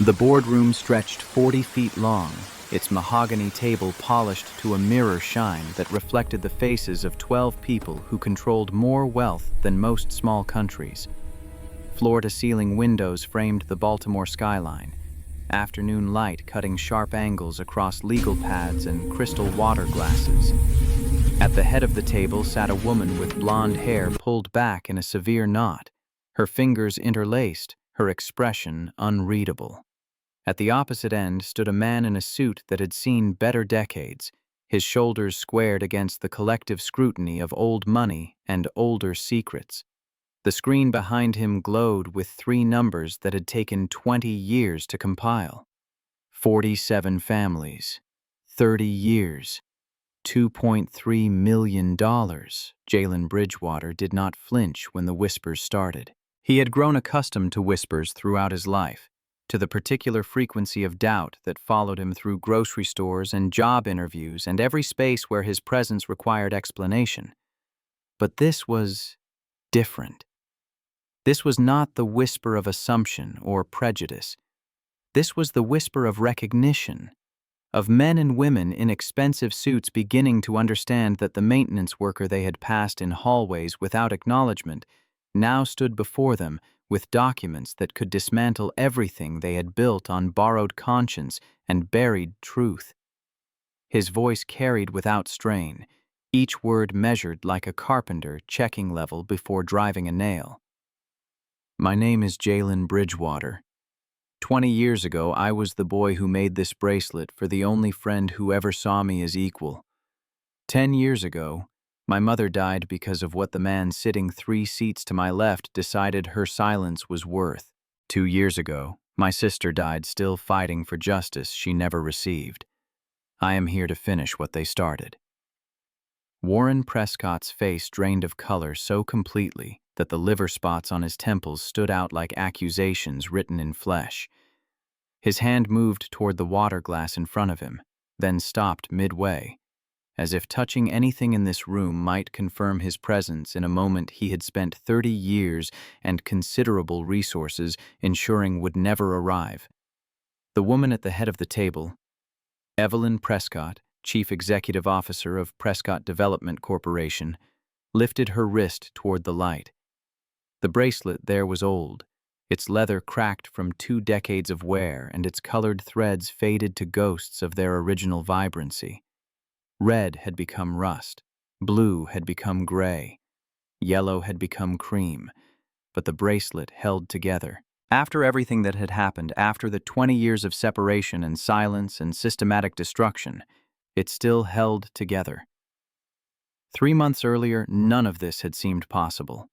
The boardroom stretched 40 feet long, its mahogany table polished to a mirror shine that reflected the faces of 12 people who controlled more wealth than most small countries. Floor-to-ceiling windows framed the Baltimore skyline, afternoon light cutting sharp angles across legal pads and crystal water glasses. At the head of the table sat a woman with blonde hair pulled back in a severe knot, her fingers interlaced, her expression unreadable. At the opposite end stood a man in a suit that had seen better decades, his shoulders squared against the collective scrutiny of old money and older secrets. The screen behind him glowed with 3 numbers that had taken 20 years to compile. 47 families, 30 years, $2.3 million. Jalen Bridgewater did not flinch when the whispers started. He had grown accustomed to whispers throughout his life, to the particular frequency of doubt that followed him through grocery stores and job interviews and every space where his presence required explanation. But this was different. This was not the whisper of assumption or prejudice. This was the whisper of recognition, of men and women in expensive suits beginning to understand that the maintenance worker they had passed in hallways without acknowledgement now stood before them with documents that could dismantle everything they had built on borrowed conscience and buried truth. His voice carried without strain, each word measured like a carpenter checking level before driving a nail. My name is Jalen Bridgewater. 20 years ago, I was the boy who made this bracelet for the only friend who ever saw me as equal. 10 years ago, my mother died because of what the man sitting 3 seats to my left decided her silence was worth. 2 years ago, my sister died still fighting for justice she never received. I am here to finish what they started. Warren Prescott's face drained of color so completely that the liver spots on his temples stood out like accusations written in flesh. His hand moved toward the water glass in front of him, then stopped midway, as if touching anything in this room might confirm his presence in a moment he had spent 30 years and considerable resources ensuring would never arrive. The woman at the head of the table, Evelyn Prescott, Chief Executive Officer of Prescott Development Corporation, lifted her wrist toward the light. The bracelet there was old, its leather cracked from 2 decades of wear and its colored threads faded to ghosts of their original vibrancy. Red had become rust, blue had become gray, yellow had become cream, but the bracelet held together. After everything that had happened, after the 20 years of separation and silence and systematic destruction, it still held together. 3 months earlier, none of this had seemed possible.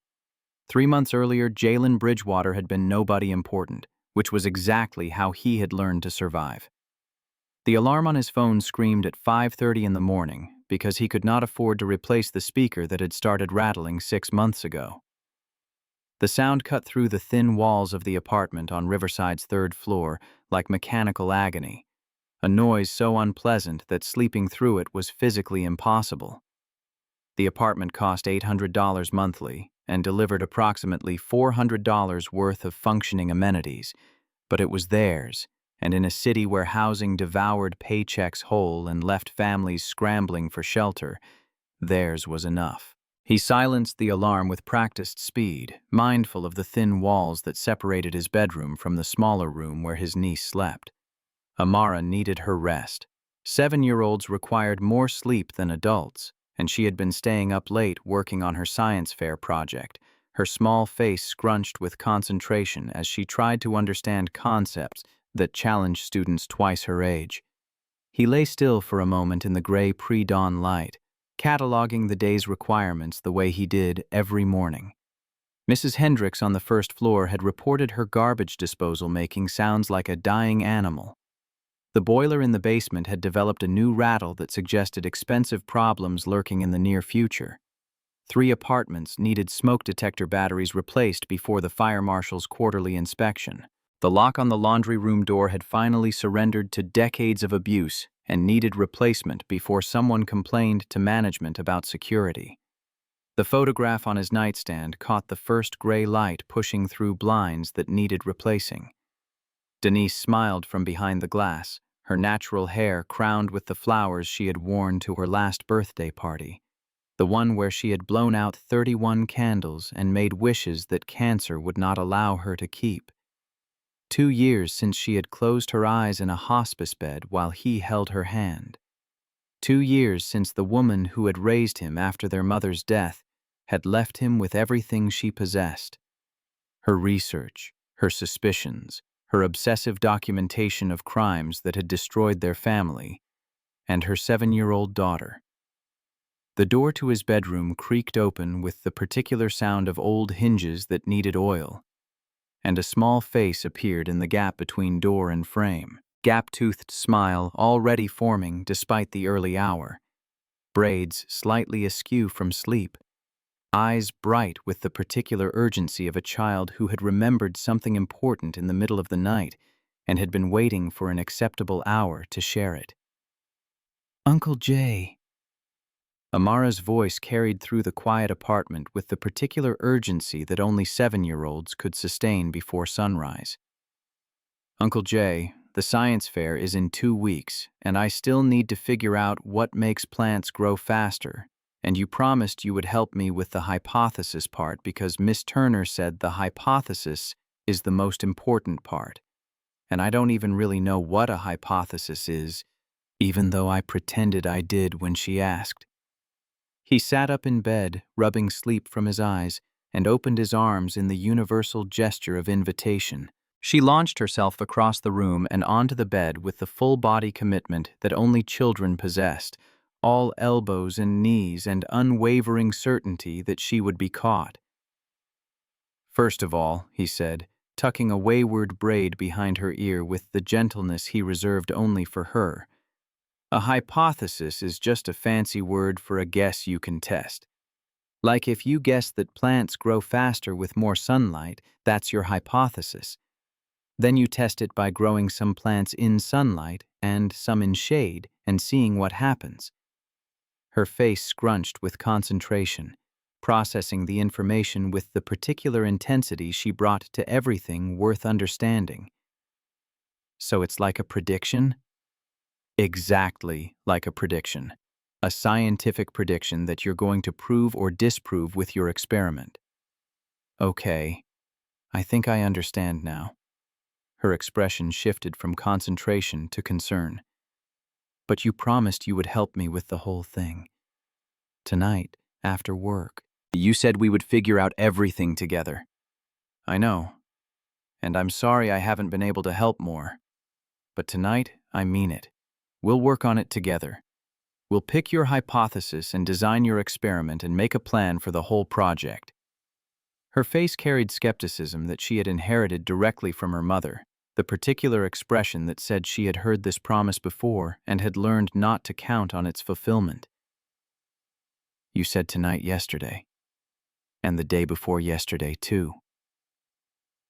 3 months earlier, Jalen Bridgewater had been nobody important, which was exactly how he had learned to survive. The alarm on his phone screamed at 5:30 in the morning because he could not afford to replace the speaker that had started rattling 6 months ago. The sound cut through the thin walls of the apartment on Riverside's 3rd floor like mechanical agony, a noise so unpleasant that sleeping through it was physically impossible. The apartment cost $800 monthly and delivered approximately $400 worth of functioning amenities, but it was theirs, and in a city where housing devoured paychecks whole and left families scrambling for shelter, theirs was enough. He silenced the alarm with practiced speed, mindful of the thin walls that separated his bedroom from the smaller room where his niece slept. Amara needed her rest. 7-year-olds required more sleep than adults, and she had been staying up late working on her science fair project, her small face scrunched with concentration as she tried to understand concepts that challenged students twice her age. He lay still for a moment in the gray pre-dawn light, cataloging the day's requirements the way he did every morning. Mrs. Hendricks on the 1st floor had reported her garbage disposal making sounds like a dying animal. The boiler in the basement had developed a new rattle that suggested expensive problems lurking in the near future. 3 apartments needed smoke detector batteries replaced before the fire marshal's quarterly inspection. The lock on the laundry room door had finally surrendered to decades of abuse and needed replacement before someone complained to management about security. The photograph on his nightstand caught the first gray light pushing through blinds that needed replacing. Denise smiled from behind the glass, her natural hair crowned with the flowers she had worn to her last birthday party, the one where she had blown out 31 candles and made wishes that cancer would not allow her to keep. 2 years since she had closed her eyes in a hospice bed while he held her hand. 2 years since the woman who had raised him after their mother's death had left him with everything she possessed. Her research, her suspicions, her obsessive documentation of crimes that had destroyed their family, and her 7-year-old daughter. The door to his bedroom creaked open with the particular sound of old hinges that needed oil, and a small face appeared in the gap between door and frame, gap-toothed smile already forming despite the early hour, braids slightly askew from sleep, eyes bright with the particular urgency of a child who had remembered something important in the middle of the night and had been waiting for an acceptable hour to share it. "Uncle Jay." Amara's voice carried through the quiet apartment with the particular urgency that only 7-year-olds could sustain before sunrise. "Uncle Jay, the science fair is in 2 weeks, and I still need to figure out what makes plants grow faster, and you promised you would help me with the hypothesis part because Miss Turner said the hypothesis is the most important part, and I don't even really know what a hypothesis is, even though I pretended I did when she asked." He sat up in bed, rubbing sleep from his eyes, and opened his arms in the universal gesture of invitation. She launched herself across the room and onto the bed with the full-body commitment that only children possessed, all elbows and knees and unwavering certainty that she would be caught. "First of all," he said, tucking a wayward braid behind her ear with the gentleness he reserved only for her, "a hypothesis is just a fancy word for a guess you can test. Like if you guess that plants grow faster with more sunlight, that's your hypothesis. Then you test it by growing some plants in sunlight and some in shade and seeing what happens." Her face scrunched with concentration, processing the information with the particular intensity she brought to everything worth understanding. "So it's like a prediction?" "Exactly like a prediction. A scientific prediction that you're going to prove or disprove with your experiment." "Okay, I think I understand now." Her expression shifted from concentration to concern. "But you promised you would help me with the whole thing. Tonight, after work." "You said we would figure out everything together." "I know, and I'm sorry I haven't been able to help more. But tonight, I mean it. We'll work on it together. We'll pick your hypothesis and design your experiment and make a plan for the whole project." Her face carried skepticism that she had inherited directly from her mother, the particular expression that said she had heard this promise before and had learned not to count on its fulfillment. "You said tonight yesterday. And the day before yesterday, too."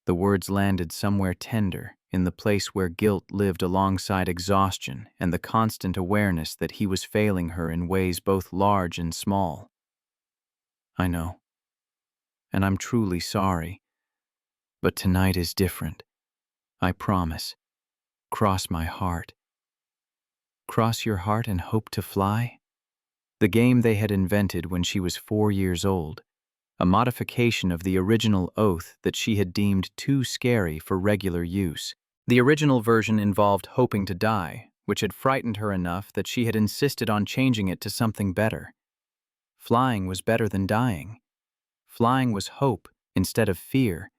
The words landed somewhere tender, in the place where guilt lived alongside exhaustion and the constant awareness that he was failing her in ways both large and small. "I know. And I'm truly sorry. But tonight is different. I promise. Cross my heart." Cross your heart and hope to fly? The game they had invented when she was 4 years old, a modification of the original oath that she had deemed too scary for regular use. The original version involved hoping to die, which had frightened her enough that she had insisted on changing it to something better. Flying was better than dying. Flying was hope instead of fear.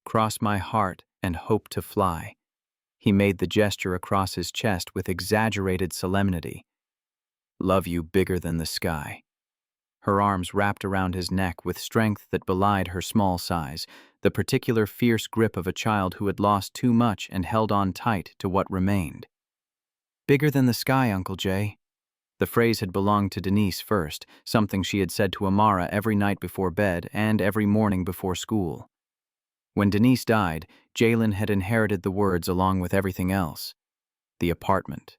Cross my heart and hope to fly. He made the gesture across his chest with exaggerated solemnity. Love you bigger than the sky. Her arms wrapped around his neck with strength that belied her small size, the particular fierce grip of a child who had lost too much and held on tight to what remained. Bigger than the sky, Uncle Jay. The phrase had belonged to Denise first, something she had said to Amara every night before bed and every morning before school. When Denise died, Jalen had inherited the words along with everything else. The apartment,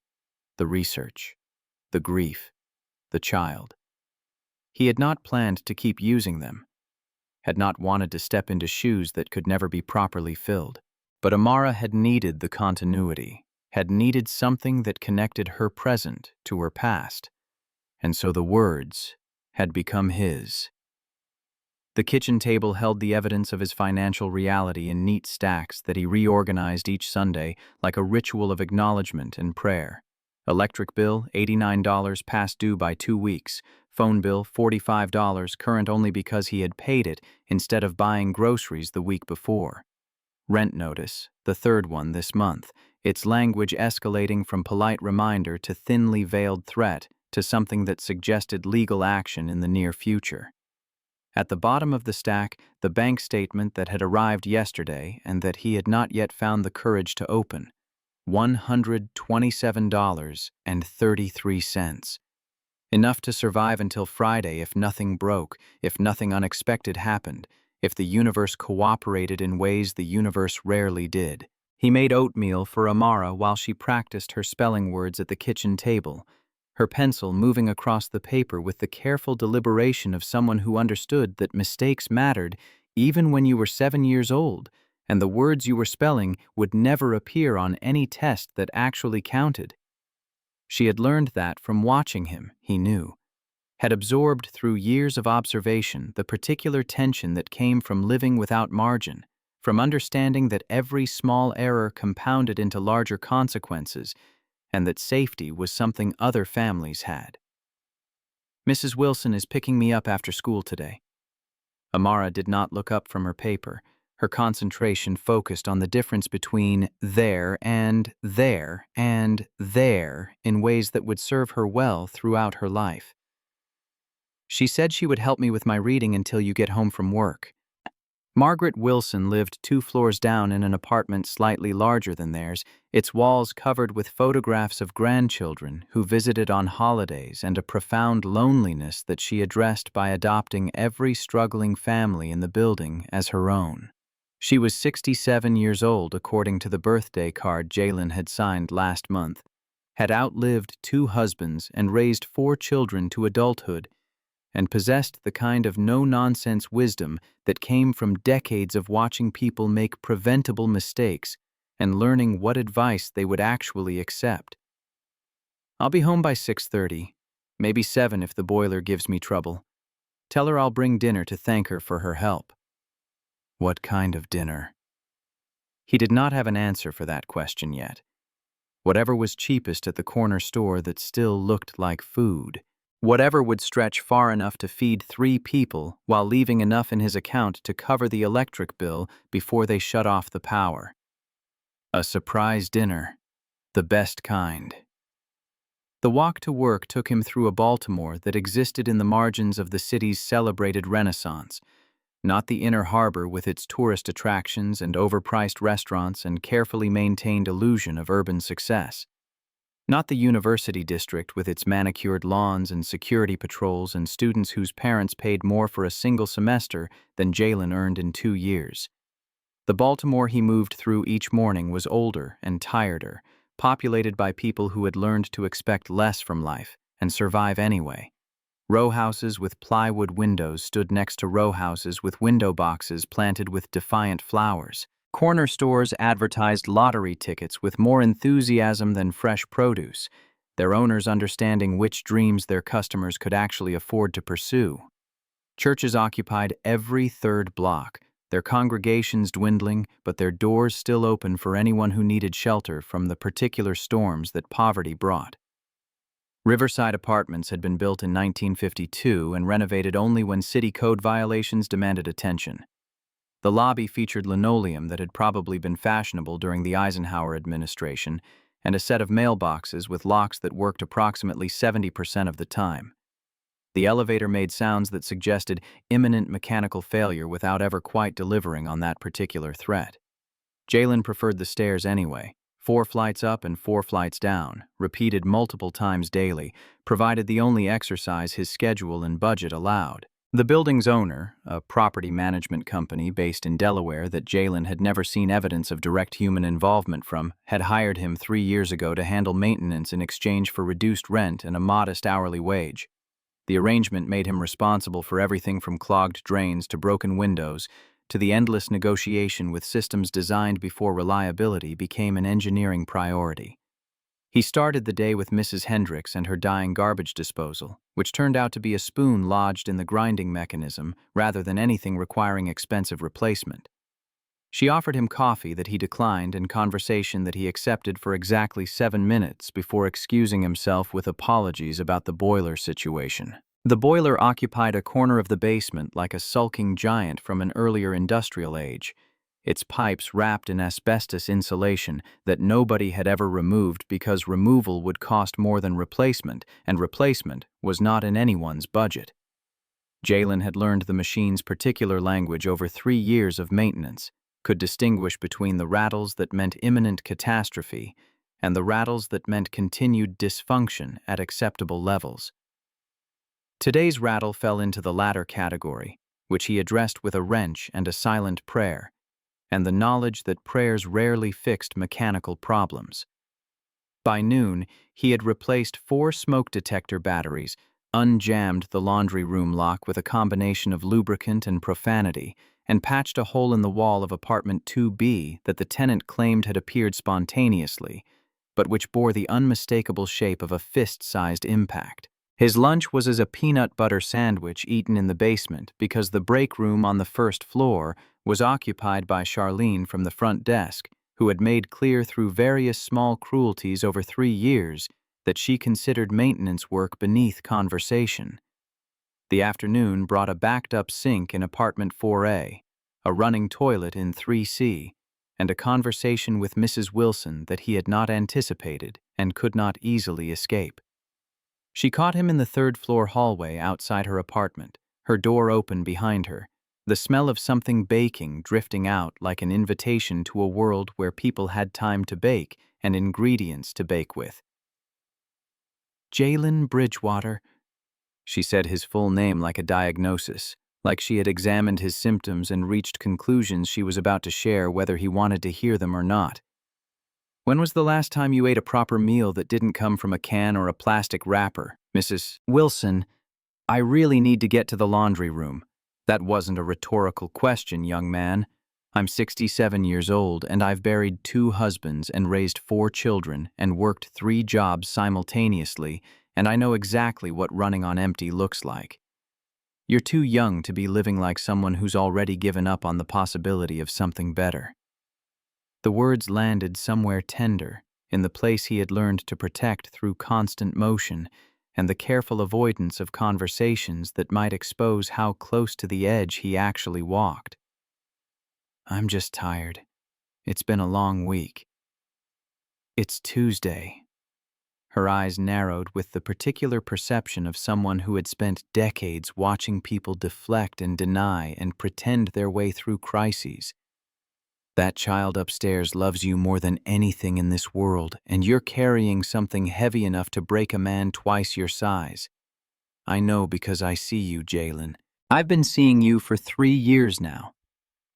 the research, the grief, the child. He had not planned to keep using them, had not wanted to step into shoes that could never be properly filled. But Amara had needed the continuity, had needed something that connected her present to her past, and so the words had become his. The kitchen table held the evidence of his financial reality in neat stacks that he reorganized each Sunday like a ritual of acknowledgement and prayer. Electric bill, $89 past due by 2 weeks. Phone bill, $45 current only because he had paid it instead of buying groceries the week before. Rent notice, the third one this month, its language escalating from polite reminder to thinly veiled threat to something that suggested legal action in the near future. At the bottom of the stack, the bank statement that had arrived yesterday and that he had not yet found the courage to open. $127.33. Enough to survive until Friday if nothing broke, if nothing unexpected happened, if the universe cooperated in ways the universe rarely did. He made oatmeal for Amara while she practiced her spelling words at the kitchen table, her pencil moving across the paper with the careful deliberation of someone who understood that mistakes mattered even when you were 7 years old, and the words you were spelling would never appear on any test that actually counted. She had learned that from watching him, he knew, had absorbed through years of observation the particular tension that came from living without margin, from understanding that every small error compounded into larger consequences, and that safety was something other families had. "Mrs. Wilson is picking me up after school today." Amara did not look up from her paper, her concentration focused on the difference between there and there and there in ways that would serve her well throughout her life. "She said she would help me with my reading until you get home from work." Margaret Wilson lived 2 floors down in an apartment slightly larger than theirs, its walls covered with photographs of grandchildren who visited on holidays and a profound loneliness that she addressed by adopting every struggling family in the building as her own. She was 67 years old according to the birthday card Jalen had signed last month, had outlived 2 husbands and raised 4 children to adulthood, and possessed the kind of no-nonsense wisdom that came from decades of watching people make preventable mistakes and learning what advice they would actually accept. "I'll be home by 6:30, maybe 7 if the boiler gives me trouble. Tell her I'll bring dinner to thank her for her help." What kind of dinner? He did not have an answer for that question yet. Whatever was cheapest at the corner store that still looked like food. Whatever would stretch far enough to feed 3 people while leaving enough in his account to cover the electric bill before they shut off the power. A surprise dinner. The best kind. The walk to work took him through a Baltimore that existed in the margins of the city's celebrated Renaissance, not the inner harbor with its tourist attractions and overpriced restaurants and carefully maintained illusion of urban success. Not the university district with its manicured lawns and security patrols and students whose parents paid more for a single semester than Jalen earned in 2 years. The Baltimore he moved through each morning was older and tireder, populated by people who had learned to expect less from life and survive anyway. Row houses with plywood windows stood next to row houses with window boxes planted with defiant flowers. Corner stores advertised lottery tickets with more enthusiasm than fresh produce, their owners understanding which dreams their customers could actually afford to pursue. Churches occupied every 3rd block, their congregations dwindling, but their doors still open for anyone who needed shelter from the particular storms that poverty brought. Riverside Apartments had been built in 1952 and renovated only when city code violations demanded attention. The lobby featured linoleum that had probably been fashionable during the Eisenhower administration, and a set of mailboxes with locks that worked approximately 70% of the time. The elevator made sounds that suggested imminent mechanical failure without ever quite delivering on that particular threat. Jalen preferred the stairs anyway. 4 flights up and 4 flights down, repeated multiple times daily, provided the only exercise his schedule and budget allowed. The building's owner, a property management company based in Delaware that Jalen had never seen evidence of direct human involvement from, had hired him 3 years ago to handle maintenance in exchange for reduced rent and a modest hourly wage. The arrangement made him responsible for everything from clogged drains to broken windows, to the endless negotiation with systems designed before reliability became an engineering priority. He started the day with Mrs. Hendricks and her dying garbage disposal, which turned out to be a spoon lodged in the grinding mechanism rather than anything requiring expensive replacement. She offered him coffee that he declined and conversation that he accepted for exactly 7 minutes before excusing himself with apologies about the boiler situation. The boiler occupied a corner of the basement like a sulking giant from an earlier industrial age, its pipes wrapped in asbestos insulation that nobody had ever removed because removal would cost more than replacement, and replacement was not in anyone's budget. Jalen had learned the machine's particular language over 3 years of maintenance, could distinguish between the rattles that meant imminent catastrophe and the rattles that meant continued dysfunction at acceptable levels. Today's rattle fell into the latter category, which he addressed with a wrench and a silent prayer, and the knowledge that prayers rarely fixed mechanical problems. By noon, he had replaced 4 smoke detector batteries, unjammed the laundry room lock with a combination of lubricant and profanity, and patched a hole in the wall of apartment 2B that the tenant claimed had appeared spontaneously, but which bore the unmistakable shape of a fist-sized impact. His lunch was as a peanut butter sandwich eaten in the basement because the break room on the first floor was occupied by Charlene from the front desk, who had made clear through various small cruelties over 3 years that she considered maintenance work beneath conversation. The afternoon brought a backed-up sink in apartment 4A, a running toilet in 3C, and a conversation with Mrs. Wilson that he had not anticipated and could not easily escape. She caught him in the 3rd-floor hallway outside her apartment, her door open behind her, the smell of something baking drifting out like an invitation to a world where people had time to bake and ingredients to bake with. Jalen Bridgewater. She said his full name like a diagnosis, like she had examined his symptoms and reached conclusions she was about to share whether he wanted to hear them or not. When was the last time you ate a proper meal that didn't come from a can or a plastic wrapper, Mrs. Wilson? I really need to get to the laundry room. That wasn't a rhetorical question, young man. I'm 67 years old and I've buried 2 husbands and raised 4 children and worked 3 jobs simultaneously, and I know exactly what running on empty looks like. You're too young to be living like someone who's already given up on the possibility of something better. The words landed somewhere tender, in the place he had learned to protect through constant motion and the careful avoidance of conversations that might expose how close to the edge he actually walked. I'm just tired. It's been a long week. It's Tuesday. Her eyes narrowed with the particular perception of someone who had spent decades watching people deflect and deny and pretend their way through crises. That child upstairs loves you more than anything in this world, and you're carrying something heavy enough to break a man twice your size. I know because I see you, Jalen. I've been seeing you for 3 years now.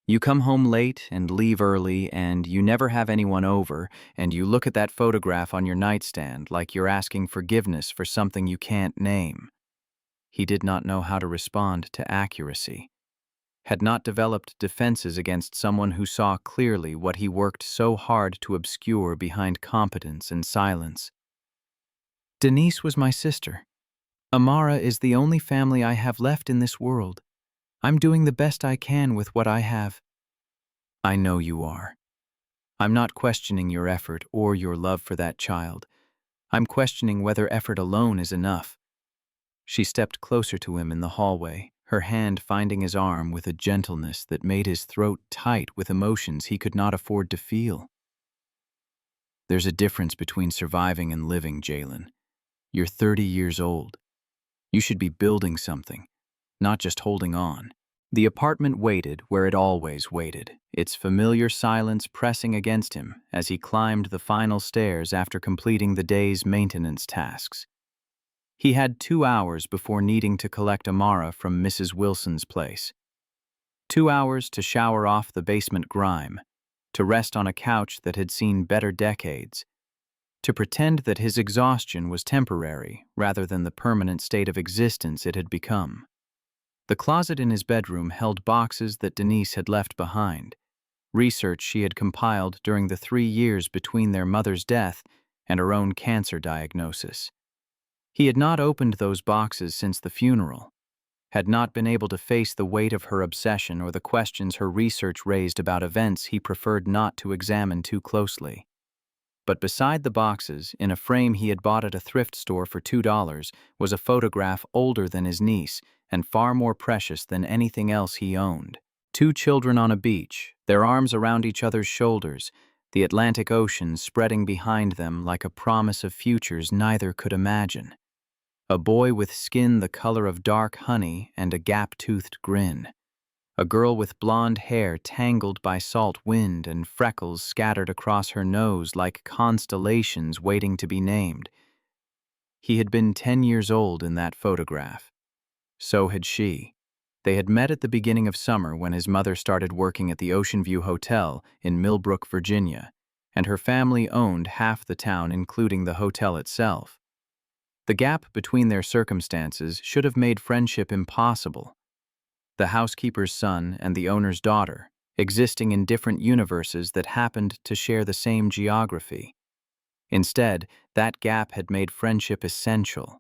You come home late and leave early, and you never have anyone over, and you look at that photograph on your nightstand like you're asking forgiveness for something you can't name. He did not know how to respond to accuracy, had not developed defenses against someone who saw clearly what he worked so hard to obscure behind competence and silence. Denise was my sister. Amara is the only family I have left in this world. I'm doing the best I can with what I have. I know you are. I'm not questioning your effort or your love for that child. I'm questioning whether effort alone is enough. She stepped closer to him in the hallway, her hand finding his arm with a gentleness that made his throat tight with emotions he could not afford to feel. There's a difference between surviving and living, Jalen. You're 30 years old. You should be building something, not just holding on. The apartment waited where it always waited, its familiar silence pressing against him as he climbed the final stairs after completing the day's maintenance tasks. He had 2 hours before needing to collect Amara from Mrs. Wilson's place. 2 hours to shower off the basement grime, to rest on a couch that had seen better decades, to pretend that his exhaustion was temporary rather than the permanent state of existence it had become. The closet in his bedroom held boxes that Denise had left behind, research she had compiled during the 3 years between their mother's death and her own cancer diagnosis. He had not opened those boxes since the funeral, had not been able to face the weight of her obsession or the questions her research raised about events he preferred not to examine too closely. But beside the boxes, in a frame he had bought at a thrift store for $2, was a photograph older than his niece and far more precious than anything else he owned. 2 children on a beach, their arms around each other's shoulders, the Atlantic Ocean spreading behind them like a promise of futures neither could imagine. A boy with skin the color of dark honey and a gap-toothed grin. A girl with blonde hair tangled by salt wind and freckles scattered across her nose like constellations waiting to be named. He had been 10 years old in that photograph. So had she. They had met at the beginning of summer when his mother started working at the Ocean View Hotel in Millbrook, Virginia, and her family owned half the town, including the hotel itself. The gap between their circumstances should have made friendship impossible. The housekeeper's son and the owner's daughter, existing in different universes that happened to share the same geography. Instead, that gap had made friendship essential.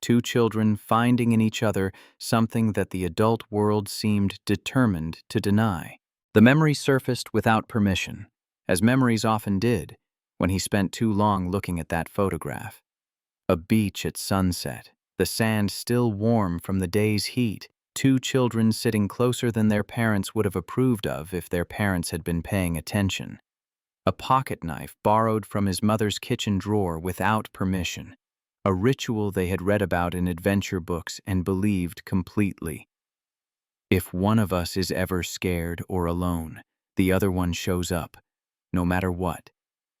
2 children finding in each other something that the adult world seemed determined to deny. The memory surfaced without permission, as memories often did, when he spent too long looking at that photograph. A beach at sunset, the sand still warm from the day's heat, 2 children sitting closer than their parents would have approved of if their parents had been paying attention. A pocket knife borrowed from his mother's kitchen drawer without permission. A ritual they had read about in adventure books and believed completely. If one of us is ever scared or alone, the other one shows up, no matter what,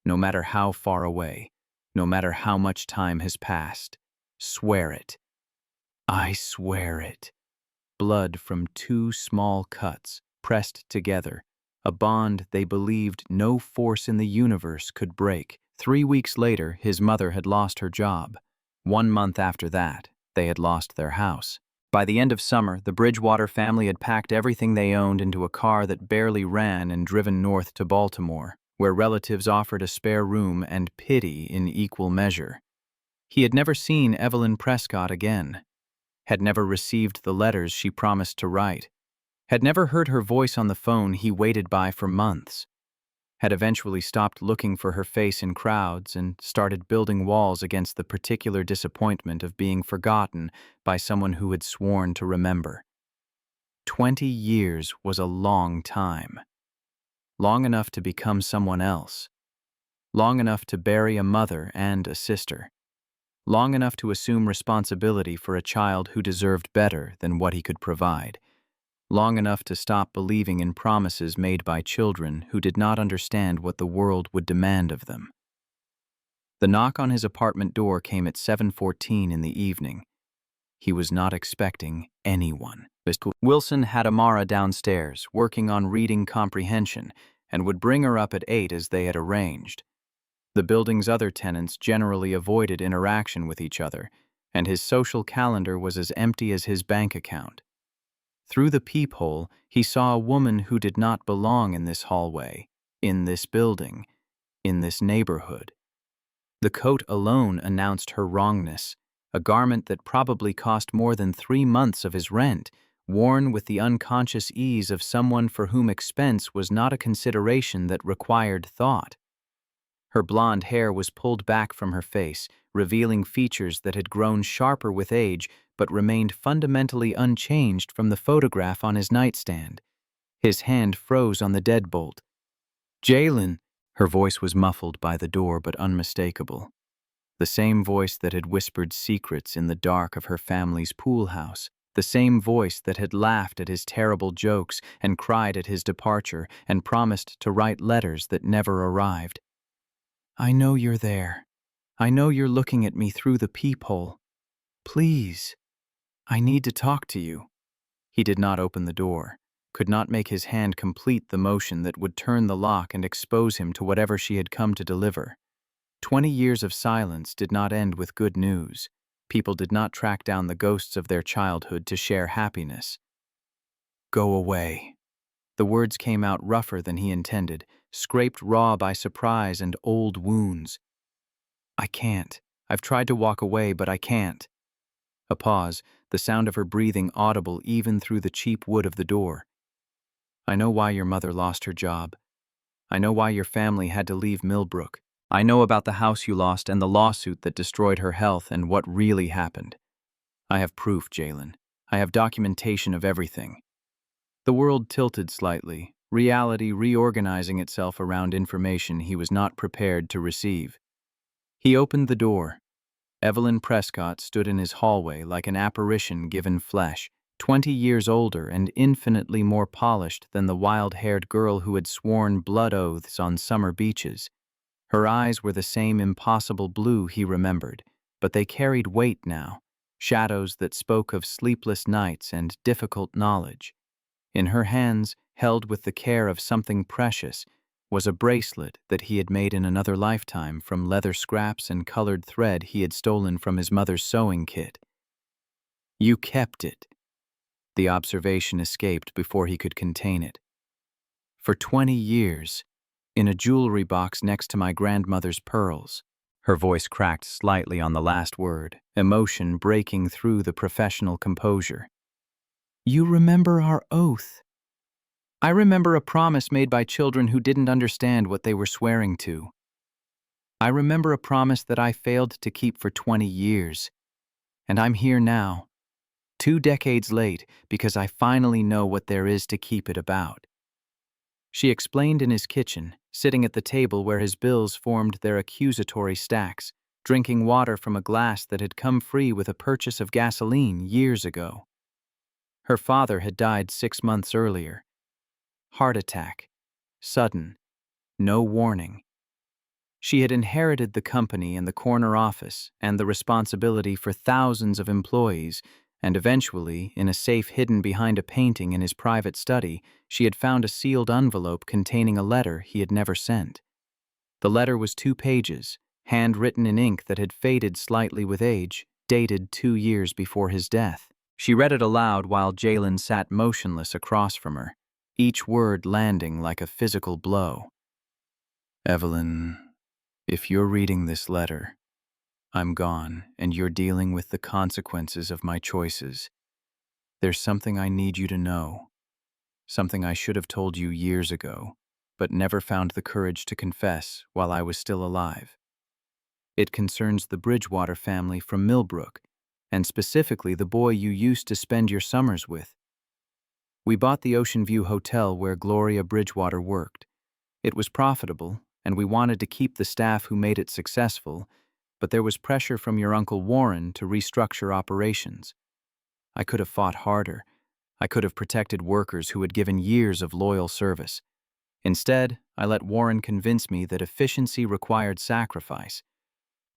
no matter how far away, no matter how much time has passed. Swear it. I swear it. Blood from 2 small cuts, pressed together, a bond they believed no force in the universe could break. 3 weeks later, his mother had lost her job. 1 month after that, they had lost their house. By the end of summer, the Bridgewater family had packed everything they owned into a car that barely ran and driven north to Baltimore, where relatives offered a spare room and pity in equal measure. He had never seen Evelyn Prescott again, had never received the letters she promised to write, had never heard her voice on the phone he waited by for months, had eventually stopped looking for her face in crowds and started building walls against the particular disappointment of being forgotten by someone who had sworn to remember. 20 years was a long time. Long enough to become someone else. Long enough to bury a mother and a sister. Long enough to assume responsibility for a child who deserved better than what he could provide. Long enough to stop believing in promises made by children who did not understand what the world would demand of them. The knock on his apartment door came at 7:14 in the evening. He was not expecting anyone. Wilson had Amara downstairs, working on reading comprehension, and would bring her up at 8 as they had arranged. The building's other tenants generally avoided interaction with each other, and his social calendar was as empty as his bank account. Through the peephole, he saw a woman who did not belong in this hallway, in this building, in this neighborhood. The coat alone announced her wrongness, a garment that probably cost more than 3 months of his rent, worn with the unconscious ease of someone for whom expense was not a consideration that required thought. Her blonde hair was pulled back from her face, revealing features that had grown sharper with age but remained fundamentally unchanged from the photograph on his nightstand. His hand froze on the deadbolt. "Jalen!" Her voice was muffled by the door but unmistakable. The same voice that had whispered secrets in the dark of her family's pool house. The same voice that had laughed at his terrible jokes and cried at his departure and promised to write letters that never arrived. "I know you're there. I know you're looking at me through the peephole. Please, I need to talk to you." He did not open the door, could not make his hand complete the motion that would turn the lock and expose him to whatever she had come to deliver. 20 years of silence did not end with good news. People did not track down the ghosts of their childhood to share happiness. Go away. The words came out rougher than he intended, scraped raw by surprise and old wounds. I can't. I've tried to walk away, but I can't. A pause, the sound of her breathing audible even through the cheap wood of the door. I know why your mother lost her job. I know why your family had to leave Millbrook. I know about the house you lost and the lawsuit that destroyed her health and what really happened. I have proof, Jalen. I have documentation of everything. The world tilted slightly, reality reorganizing itself around information he was not prepared to receive. He opened the door. Evelyn Prescott stood in his hallway like an apparition given flesh, 20 years older and infinitely more polished than the wild-haired girl who had sworn blood oaths on summer beaches. Her eyes were the same impossible blue he remembered, but they carried weight now, shadows that spoke of sleepless nights and difficult knowledge. In her hands, held with the care of something precious, was a bracelet that he had made in another lifetime from leather scraps and colored thread he had stolen from his mother's sewing kit. You kept it. The observation escaped before he could contain it. For 20 years, in a jewelry box next to my grandmother's pearls. Her voice cracked slightly on the last word, emotion breaking through the professional composure. You remember our oath. I remember a promise made by children who didn't understand what they were swearing to. I remember a promise that I failed to keep for 20 years. And I'm here now, 2 decades late, because I finally know what there is to keep it about. She explained in his kitchen, sitting at the table where his bills formed their accusatory stacks, drinking water from a glass that had come free with a purchase of gasoline years ago. Her father had died 6 months earlier. Heart attack. Sudden. No warning. She had inherited the company and the corner office and the responsibility for thousands of employees, and eventually, in a safe hidden behind a painting in his private study, she had found a sealed envelope containing a letter he had never sent. The letter was 2 pages, handwritten in ink that had faded slightly with age, dated 2 years before his death. She read it aloud while Jalen sat motionless across from her, each word landing like a physical blow. Evelyn, if you're reading this letter, I'm gone, and you're dealing with the consequences of my choices. There's something I need you to know, something I should have told you years ago, but never found the courage to confess while I was still alive. It concerns the Bridgewater family from Millbrook, and specifically the boy you used to spend your summers with. We bought the Ocean View Hotel where Gloria Bridgewater worked. It was profitable, and we wanted to keep the staff who made it successful, but there was pressure from your Uncle Warren to restructure operations. I could have fought harder. I could have protected workers who had given years of loyal service. Instead, I let Warren convince me that efficiency required sacrifice.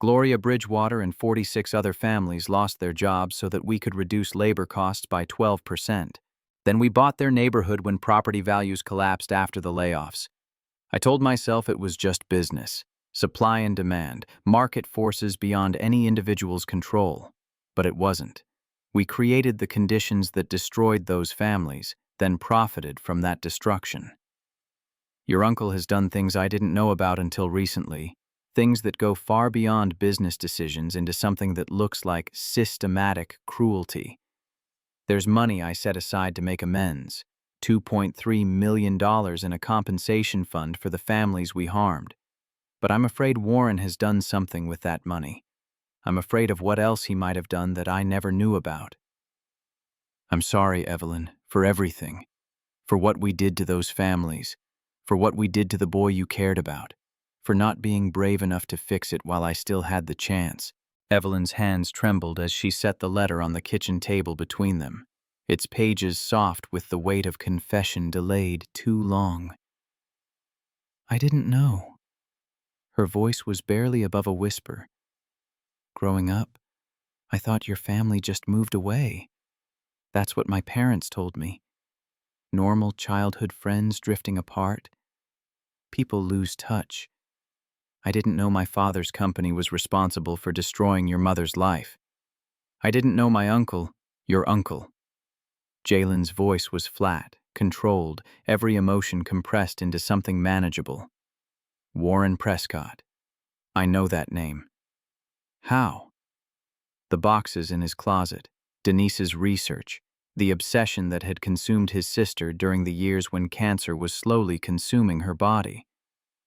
Gloria Bridgewater and 46 other families lost their jobs so that we could reduce labor costs by 12%. Then we bought their neighborhood when property values collapsed after the layoffs. I told myself it was just business, supply and demand, market forces beyond any individual's control. But it wasn't. We created the conditions that destroyed those families, then profited from that destruction. Your uncle has done things I didn't know about until recently, things that go far beyond business decisions into something that looks like systematic cruelty. There's money I set aside to make amends, $2.3 million in a compensation fund for the families we harmed. But I'm afraid Warren has done something with that money. I'm afraid of what else he might have done that I never knew about. I'm sorry, Evelyn, for everything. For what we did to those families. For what we did to the boy you cared about. For not being brave enough to fix it while I still had the chance. Evelyn's hands trembled as she set the letter on the kitchen table between them, its pages soft with the weight of confession delayed too long. I didn't know. Her voice was barely above a whisper. Growing up, I thought your family just moved away. That's what my parents told me. Normal childhood friends drifting apart. People lose touch. I didn't know my father's company was responsible for destroying your mother's life. I didn't know my uncle, your uncle. Jalen's voice was flat, controlled, every emotion compressed into something manageable. Warren Prescott. I know that name. How? The boxes in his closet, Denise's research, the obsession that had consumed his sister during the years when cancer was slowly consuming her body.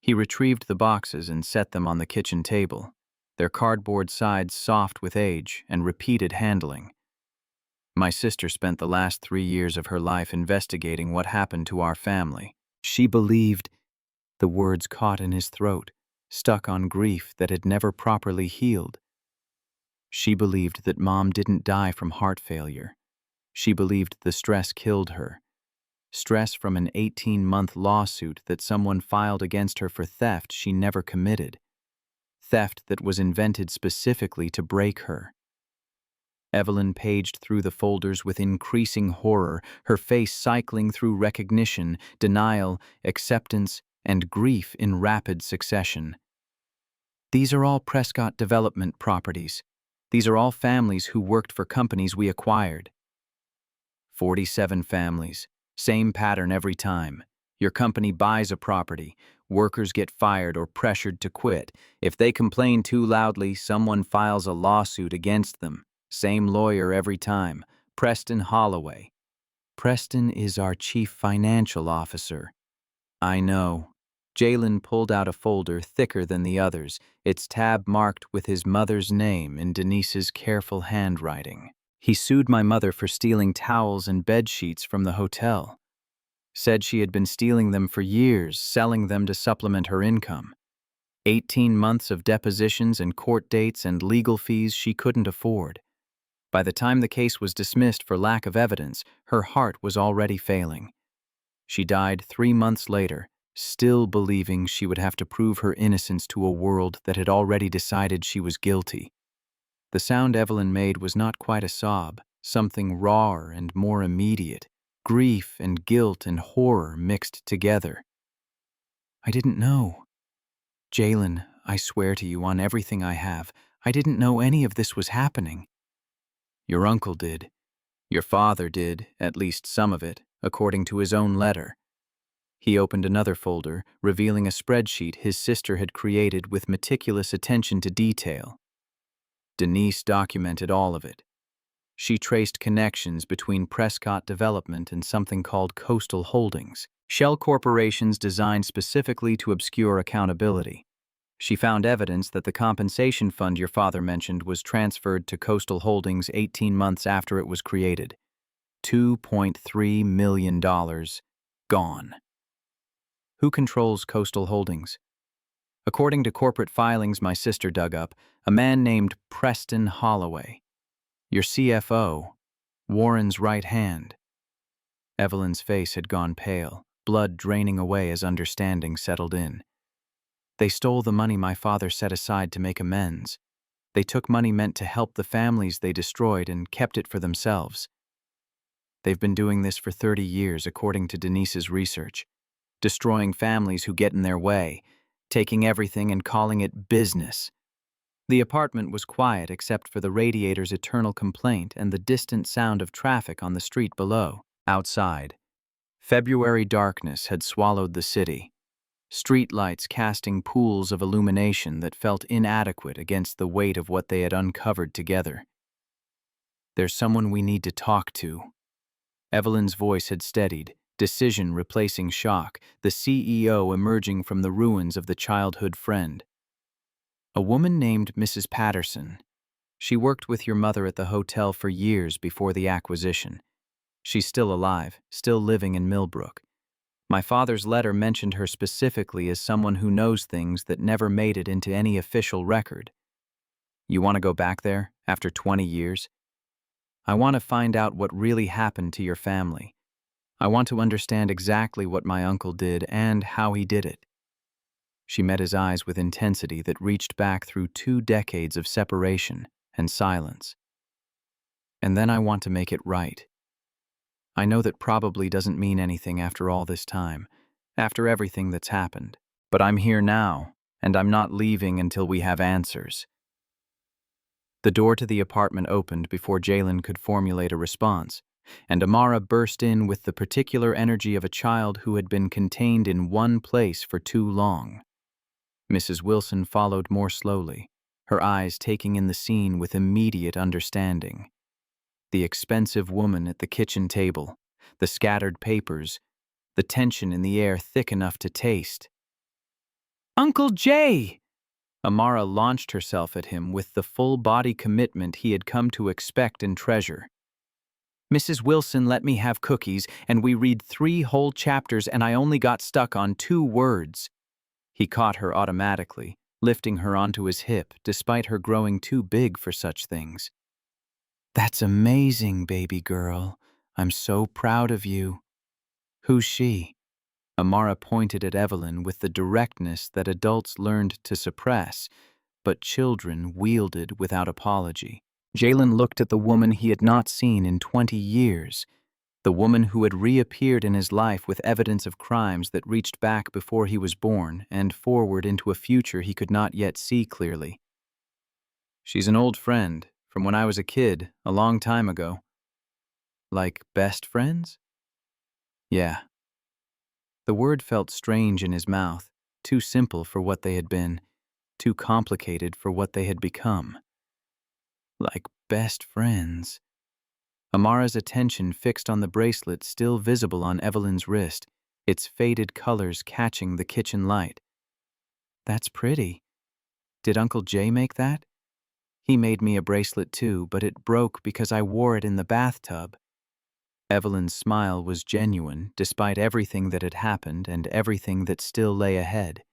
He retrieved the boxes and set them on the kitchen table, their cardboard sides soft with age and repeated handling. My sister spent the last 3 years of her life investigating what happened to our family. She believed, the words caught in his throat, stuck on grief that had never properly healed. She believed that Mom didn't die from heart failure. She believed the stress killed her. Stress from an 18-month lawsuit that someone filed against her for theft she never committed. Theft that was invented specifically to break her. Evelyn paged through the folders with increasing horror, her face cycling through recognition, denial, acceptance, and grief in rapid succession. These are all Prescott development properties. These are all families who worked for companies we acquired. 47 families. Same pattern every time. Your company buys a property. Workers get fired or pressured to quit. If they complain too loudly, someone files a lawsuit against them. Same lawyer every time. Preston Holloway. Preston is our chief financial officer. I know. Jalen pulled out a folder thicker than the others, its tab marked with his mother's name in Denise's careful handwriting. He sued my mother for stealing towels and bed sheets from the hotel. Said she had been stealing them for years, selling them to supplement her income. 18 months of depositions and court dates and legal fees she couldn't afford. By the time the case was dismissed for lack of evidence, her heart was already failing. She died 3 months later, still believing she would have to prove her innocence to a world that had already decided she was guilty. The sound Evelyn made was not quite a sob, something rawer and more immediate, grief and guilt and horror mixed together. I didn't know. Jalen, I swear to you on everything I have, I didn't know any of this was happening. Your uncle did. Your father did, at least some of it, according to his own letter. He opened another folder, revealing a spreadsheet his sister had created with meticulous attention to detail. Denise documented all of it. She traced connections between Prescott Development and something called Coastal Holdings, shell corporations designed specifically to obscure accountability. She found evidence that the compensation fund your father mentioned was transferred to Coastal Holdings 18 months after it was created. $2.3 million gone. Who controls Coastal Holdings? According to corporate filings my sister dug up, a man named Preston Holloway. Your CFO, Warren's right hand. Evelyn's face had gone pale, blood draining away as understanding settled in. They stole the money my father set aside to make amends. They took money meant to help the families they destroyed and kept it for themselves. They've been doing this for 30 years, according to Denise's research. Destroying families who get in their way, taking everything and calling it business. The apartment was quiet except for the radiator's eternal complaint and the distant sound of traffic on the street below. Outside, February darkness had swallowed the city. Streetlights casting pools of illumination that felt inadequate against the weight of what they had uncovered together. There's someone we need to talk to. Evelyn's voice had steadied, decision replacing shock, the CEO emerging from the ruins of the childhood friend. A woman named Mrs. Patterson. She worked with your mother at the hotel for years before the acquisition. She's still alive, still living in Millbrook. My father's letter mentioned her specifically as someone who knows things that never made it into any official record. You want to go back there, after 20 years? I want to find out what really happened to your family. I want to understand exactly what my uncle did and how he did it. She met his eyes with intensity that reached back through 2 decades of separation and silence. And then I want to make it right. I know that probably doesn't mean anything after all this time, after everything that's happened. But I'm here now, and I'm not leaving until we have answers. The door to the apartment opened before Jalen could formulate a response, and Amara burst in with the particular energy of a child who had been contained in one place for too long. Mrs. Wilson followed more slowly, her eyes taking in the scene with immediate understanding. The expensive woman at the kitchen table, the scattered papers, the tension in the air thick enough to taste. "Uncle Jay!" Amara launched herself at him with the full-body commitment he had come to expect and treasure. "Mrs. Wilson let me have cookies, and we read 3 whole chapters, and I only got stuck on 2 words. He caught her automatically, lifting her onto his hip, despite her growing too big for such things. "That's amazing, baby girl. I'm so proud of you." "Who's she?" Amara pointed at Evelyn with the directness that adults learned to suppress, but children wielded without apology. Jalen looked at the woman he had not seen in 20 years, the woman who had reappeared in his life with evidence of crimes that reached back before he was born and forward into a future he could not yet see clearly. "She's an old friend, from when I was a kid, a long time ago." "Like best friends?" "Yeah." The word felt strange in his mouth, too simple for what they had been, too complicated for what they had become. Like best friends. Amara's attention fixed on the bracelet still visible on Evelyn's wrist, its faded colors catching the kitchen light. "That's pretty. Did Uncle Jay make that?" "He made me a bracelet too, but it broke because I wore it in the bathtub." Evelyn's smile was genuine, despite everything that had happened and everything that still lay ahead.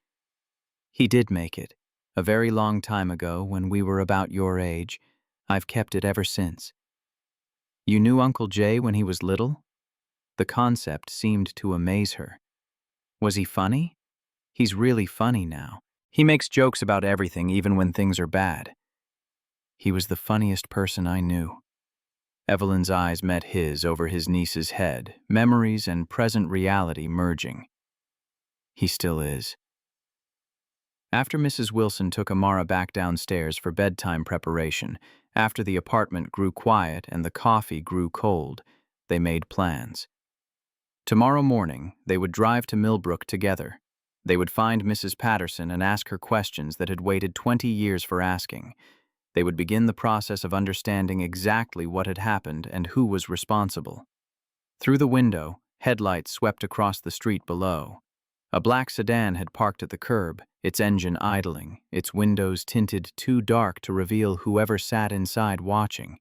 "He did make it, a very long time ago when we were about your age. I've kept it ever since." "You knew Uncle Jay when he was little?" The concept seemed to amaze her. "Was he funny?" "He's really funny now. He makes jokes about everything, even when things are bad." "He was the funniest person I knew." Evelyn's eyes met his over his niece's head, memories and present reality merging. "He still is." After Mrs. Wilson took Amara back downstairs for bedtime preparation, after the apartment grew quiet and the coffee grew cold, they made plans. Tomorrow morning, they would drive to Millbrook together. They would find Mrs. Patterson and ask her questions that had waited 20 years for asking. They would begin the process of understanding exactly what had happened and who was responsible. Through the window, headlights swept across the street below. A black sedan had parked at the curb, its engine idling, its windows tinted too dark to reveal whoever sat inside watching.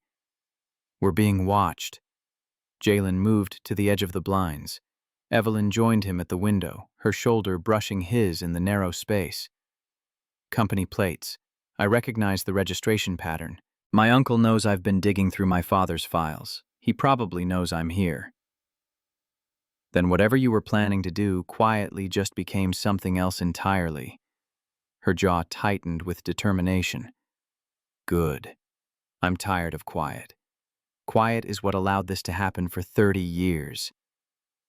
"We're being watched." Jalen moved to the edge of the blinds. Evelyn joined him at the window, her shoulder brushing his in the narrow space. "Company plates. I recognize the registration pattern. My uncle knows I've been digging through my father's files. He probably knows I'm here." "Then whatever you were planning to do quietly just became something else entirely." Her jaw tightened with determination. "Good. I'm tired of quiet. Quiet is what allowed this to happen for 30 years.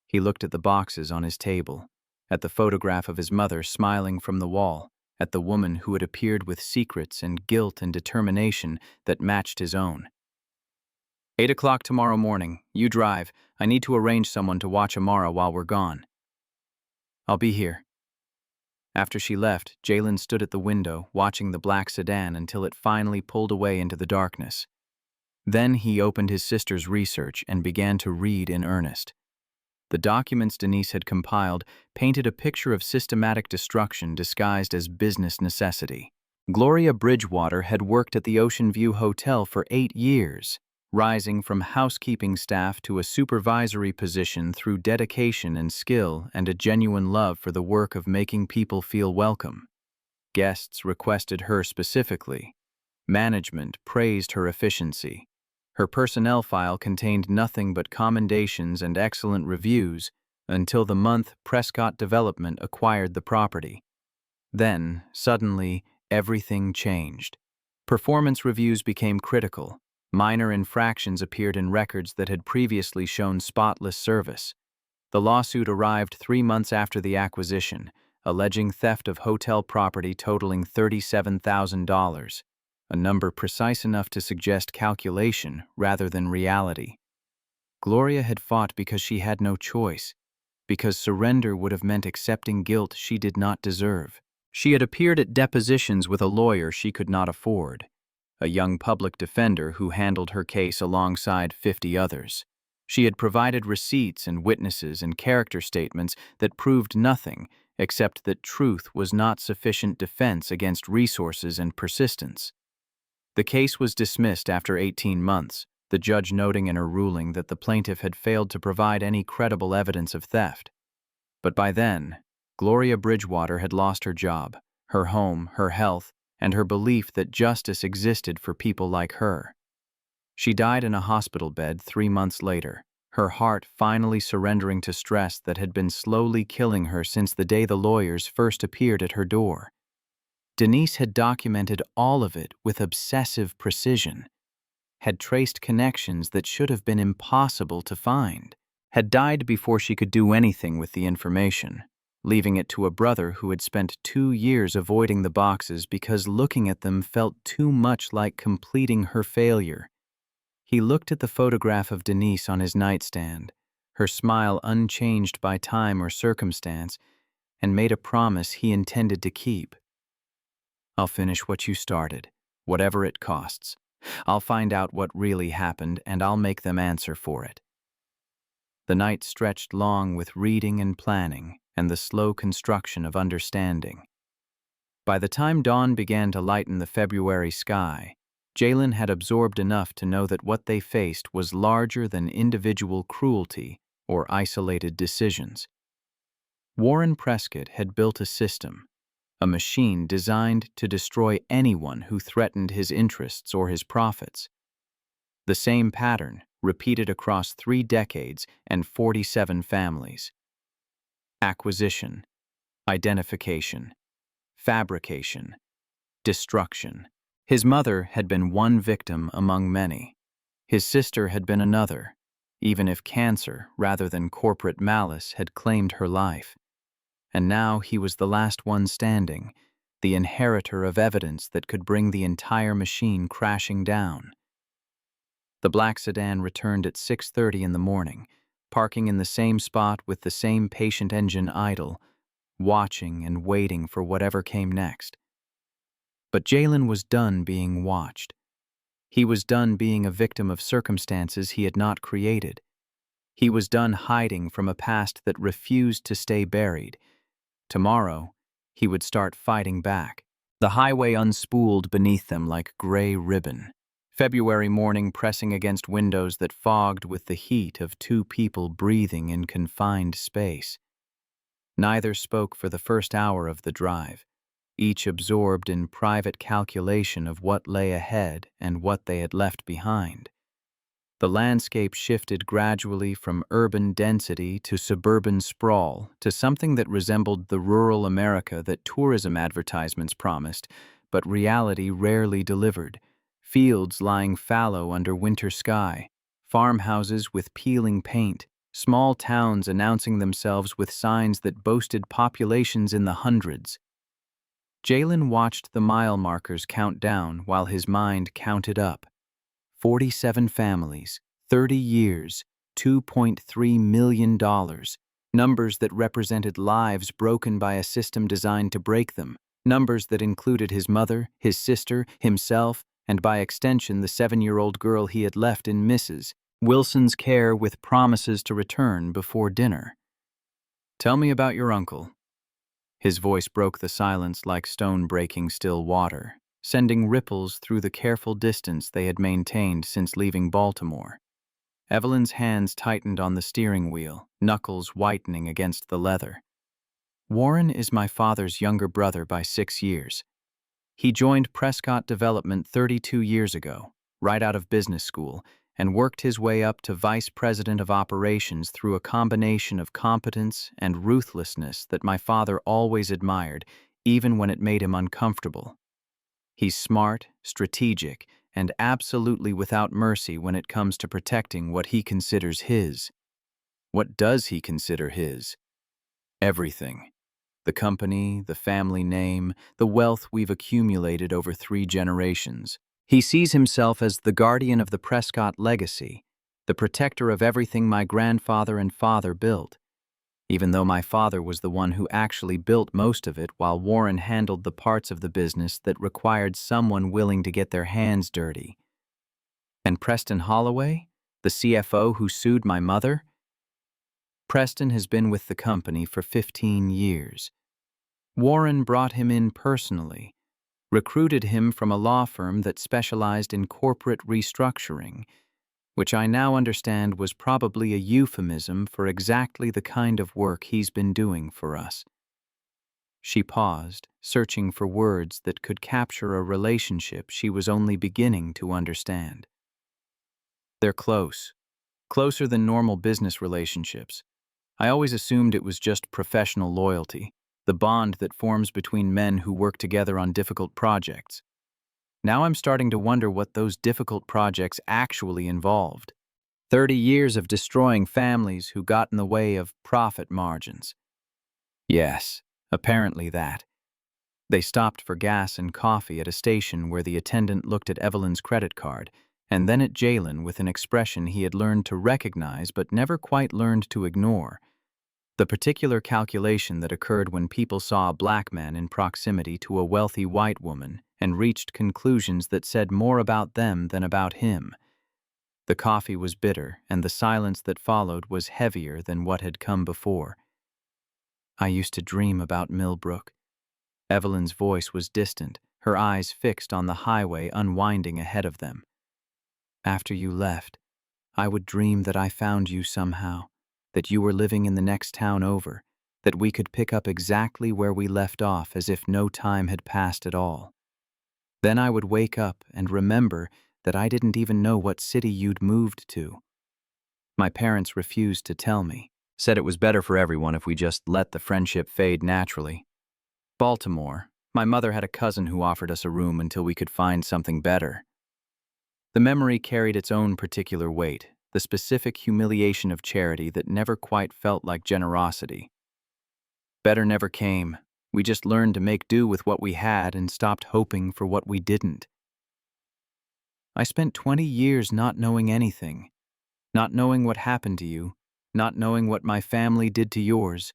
He looked at the boxes on his table, at the photograph of his mother smiling from the wall, at the woman who had appeared with secrets and guilt and determination that matched his own. 8 o'clock tomorrow morning. You drive. I need to arrange someone to watch Amara while we're gone." "I'll be here." After she left, Jalen stood at the window, watching the black sedan until it finally pulled away into the darkness. Then he opened his sister's research and began to read in earnest. The documents Denise had compiled painted a picture of systematic destruction disguised as business necessity. Gloria Bridgewater had worked at the Ocean View Hotel for 8 years, rising from housekeeping staff to a supervisory position through dedication and skill and a genuine love for the work of making people feel welcome. Guests requested her specifically. Management praised her efficiency. Her personnel file contained nothing but commendations and excellent reviews until the month Prescott Development acquired the property. Then, suddenly, everything changed. Performance reviews became critical. Minor infractions appeared in records that had previously shown spotless service. The lawsuit arrived 3 months after the acquisition, alleging theft of hotel property totaling $37,000. a number precise enough to suggest calculation rather than reality. Gloria had fought because she had no choice, because surrender would have meant accepting guilt she did not deserve. She had appeared at depositions with a lawyer she could not afford, a young public defender who handled her case alongside 50 others. She had provided receipts and witnesses and character statements that proved nothing except that truth was not sufficient defense against resources and persistence. The case was dismissed after 18 months, the judge noting in her ruling that the plaintiff had failed to provide any credible evidence of theft. But by then, Gloria Bridgewater had lost her job, her home, her health, and her belief that justice existed for people like her. She died in a hospital bed 3 months later, her heart finally surrendering to stress that had been slowly killing her since the day the lawyers first appeared at her door. Denise had documented all of it with obsessive precision, had traced connections that should have been impossible to find, had died before she could do anything with the information, leaving it to a brother who had spent 2 years avoiding the boxes because looking at them felt too much like completing her failure. He looked at the photograph of Denise on his nightstand, her smile unchanged by time or circumstance, and made a promise he intended to keep. "I'll finish what you started, whatever it costs. I'll find out what really happened, and I'll make them answer for it." The night stretched long with reading and planning and the slow construction of understanding. By the time dawn began to lighten the February sky, Jalen had absorbed enough to know that what they faced was larger than individual cruelty or isolated decisions. Warren Prescott had built a system, a machine designed to destroy anyone who threatened his interests or his profits. The same pattern, repeated across 3 decades and 47 families. Acquisition, identification, fabrication, destruction. His mother had been one victim among many. His sister had been another, even if cancer rather than corporate malice had claimed her life. And now he was the last one standing, the inheritor of evidence that could bring the entire machine crashing down. The black sedan returned at 6:30 in the morning, parking in the same spot with the same patient engine idle, watching and waiting for whatever came next. But Jalen was done being watched. He was done being a victim of circumstances he had not created. He was done hiding from a past that refused to stay buried. Tomorrow, he would start fighting back. The highway unspooled beneath them like gray ribbon. February morning pressing against windows that fogged with the heat of 2 people breathing in confined space. Neither spoke for the first hour of the drive, each absorbed in private calculation of what lay ahead and what they had left behind. The landscape shifted gradually from urban density to suburban sprawl to something that resembled the rural America that tourism advertisements promised, but reality rarely delivered. Fields lying fallow under winter sky, farmhouses with peeling paint, small towns announcing themselves with signs that boasted populations in the hundreds. Jalen watched the mile markers count down while his mind counted up. 47 families, 30 years, $2.3 million, numbers that represented lives broken by a system designed to break them, numbers that included his mother, his sister, himself, and by extension the 7-year-old girl he had left in Mrs. Wilson's care with promises to return before dinner. "Tell me about your uncle." His voice broke the silence like stone breaking still water, sending ripples through the careful distance they had maintained since leaving Baltimore. Evelyn's hands tightened on the steering wheel, knuckles whitening against the leather. "Warren is my father's younger brother by 6 years. He joined Prescott Development 32 years ago, right out of business school, and worked his way up to vice president of operations through a combination of competence and ruthlessness that my father always admired, even when it made him uncomfortable. He's smart, strategic, and absolutely without mercy when it comes to protecting what he considers his." "What does he consider his?" "Everything. The company, the family name, the wealth we've accumulated over 3 generations. He sees himself as the guardian of the Prescott legacy, the protector of everything my grandfather and father built, even though my father was the one who actually built most of it while Warren handled the parts of the business that required someone willing to get their hands dirty. And Preston Holloway, the CFO who sued my mother? Preston has been with the company for 15 years. Warren brought him in personally, recruited him from a law firm that specialized in corporate restructuring, which I now understand was probably a euphemism for exactly the kind of work he's been doing for us. She paused, searching for words that could capture a relationship she was only beginning to understand. They're close, closer than normal business relationships. I always assumed it was just professional loyalty, the bond that forms between men who work together on difficult projects. Now I'm starting to wonder what those difficult projects actually involved. 30 years of destroying families who got in the way of profit margins. Yes, apparently that. They stopped for gas and coffee at a station where the attendant looked at Evelyn's credit card, and then at Jalen with an expression he had learned to recognize but never quite learned to ignore. The particular calculation that occurred when people saw a black man in proximity to a wealthy white woman and reached conclusions that said more about them than about him. The coffee was bitter, and the silence that followed was heavier than what had come before. I used to dream about Millbrook. Evelyn's voice was distant, her eyes fixed on the highway unwinding ahead of them. After you left, I would dream that I found you somehow, that you were living in the next town over, that we could pick up exactly where we left off as if no time had passed at all. Then I would wake up and remember that I didn't even know what city you'd moved to. My parents refused to tell me, said it was better for everyone if we just let the friendship fade naturally. Baltimore, my mother had a cousin who offered us a room until we could find something better. The memory carried its own particular weight, the specific humiliation of charity that never quite felt like generosity. Better never came. We just learned to make do with what we had and stopped hoping for what we didn't. I spent 20 years not knowing anything, not knowing what happened to you, not knowing what my family did to yours,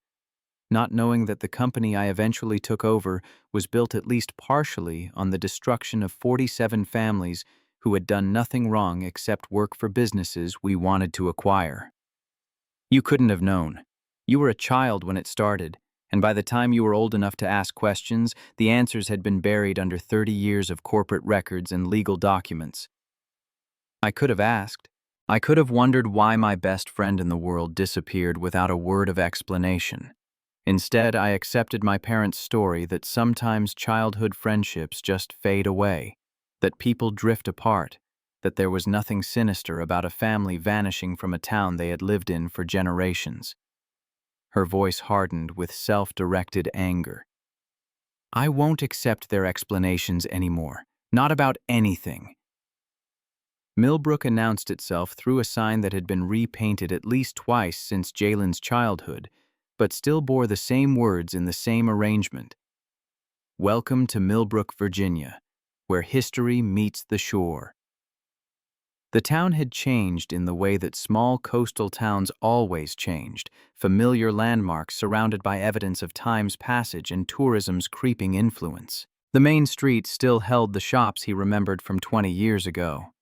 not knowing that the company I eventually took over was built at least partially on the destruction of 47 families who had done nothing wrong except work for businesses we wanted to acquire. You couldn't have known. You were a child when it started, and by the time you were old enough to ask questions, the answers had been buried under 30 years of corporate records and legal documents. I could have asked. I could have wondered why my best friend in the world disappeared without a word of explanation. Instead, I accepted my parents' story that sometimes childhood friendships just fade away, that people drift apart, that there was nothing sinister about a family vanishing from a town they had lived in for generations. Her voice hardened with self-directed anger. I won't accept their explanations anymore, not about anything. Millbrook announced itself through a sign that had been repainted at least twice since Jalen's childhood, but still bore the same words in the same arrangement. Welcome to Millbrook, Virginia, where history meets the shore. The town had changed in the way that small coastal towns always changed, familiar landmarks surrounded by evidence of time's passage and tourism's creeping influence. The main street still held the shops he remembered from 20 years ago,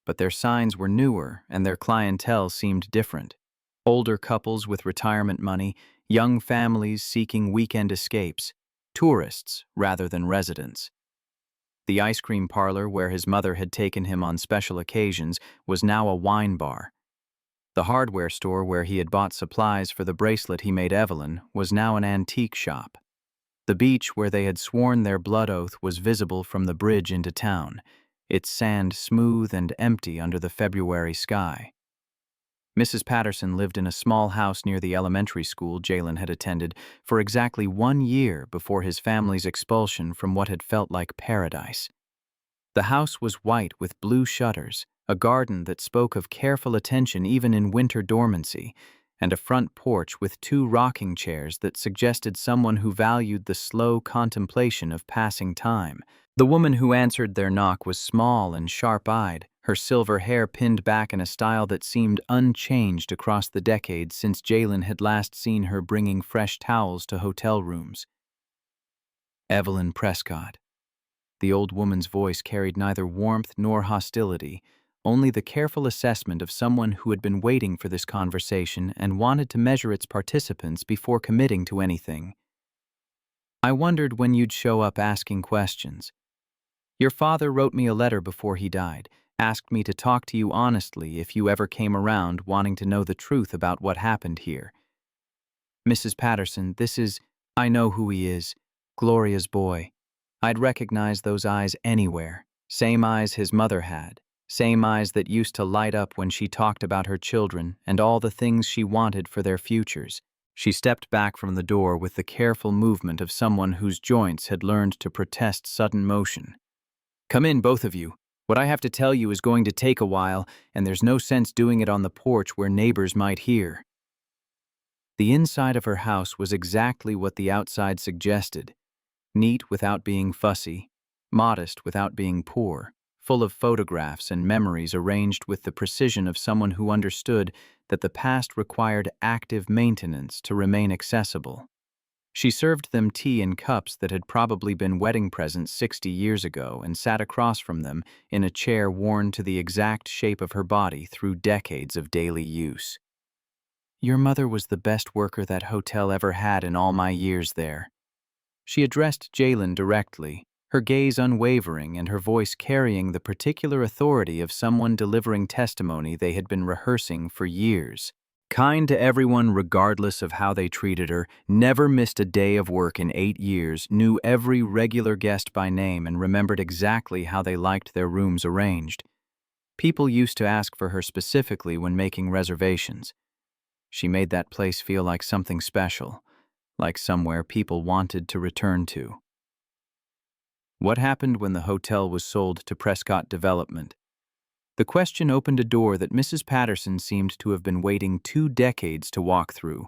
but their signs were newer and their clientele seemed different. Older couples with retirement money, young families seeking weekend escapes, tourists rather than residents. The ice cream parlor where his mother had taken him on special occasions was now a wine bar. The hardware store where he had bought supplies for the bracelet he made Evelyn was now an antique shop. The beach where they had sworn their blood oath was visible from the bridge into town, its sand smooth and empty under the February sky. Mrs. Patterson lived in a small house near the elementary school Jalen had attended for exactly 1 year before his family's expulsion from what had felt like paradise. The house was white with blue shutters, a garden that spoke of careful attention even in winter dormancy, and a front porch with 2 rocking chairs that suggested someone who valued the slow contemplation of passing time. The woman who answered their knock was small and sharp-eyed, her silver hair pinned back in a style that seemed unchanged across the decades since Jalen had last seen her bringing fresh towels to hotel rooms. Evelyn Prescott. The old woman's voice carried neither warmth nor hostility, only the careful assessment of someone who had been waiting for this conversation and wanted to measure its participants before committing to anything. I wondered when you'd show up asking questions. Your father wrote me a letter before he died, asked me to talk to you honestly if you ever came around wanting to know the truth about what happened here. Mrs. Patterson, I know who he is, Gloria's boy. I'd recognize those eyes anywhere, same eyes his mother had, same eyes that used to light up when she talked about her children and all the things she wanted for their futures. She stepped back from the door with the careful movement of someone whose joints had learned to protest sudden motion. Come in, both of you. What I have to tell you is going to take a while, and there's no sense doing it on the porch where neighbors might hear. The inside of her house was exactly what the outside suggested. Neat without being fussy, modest without being poor, full of photographs and memories arranged with the precision of someone who understood that the past required active maintenance to remain accessible. She served them tea in cups that had probably been wedding presents 60 years ago and sat across from them in a chair worn to the exact shape of her body through decades of daily use. Your mother was the best worker that hotel ever had in all my years there. She addressed Jalen directly, her gaze unwavering and her voice carrying the particular authority of someone delivering testimony they had been rehearsing for years. Kind to everyone regardless of how they treated her, never missed a day of work in 8 years, knew every regular guest by name and remembered exactly how they liked their rooms arranged. People used to ask for her specifically when making reservations. She made that place feel like something special, like somewhere people wanted to return to. What happened when the hotel was sold to Prescott Development? The question opened a door that Mrs. Patterson seemed to have been waiting 2 decades to walk through.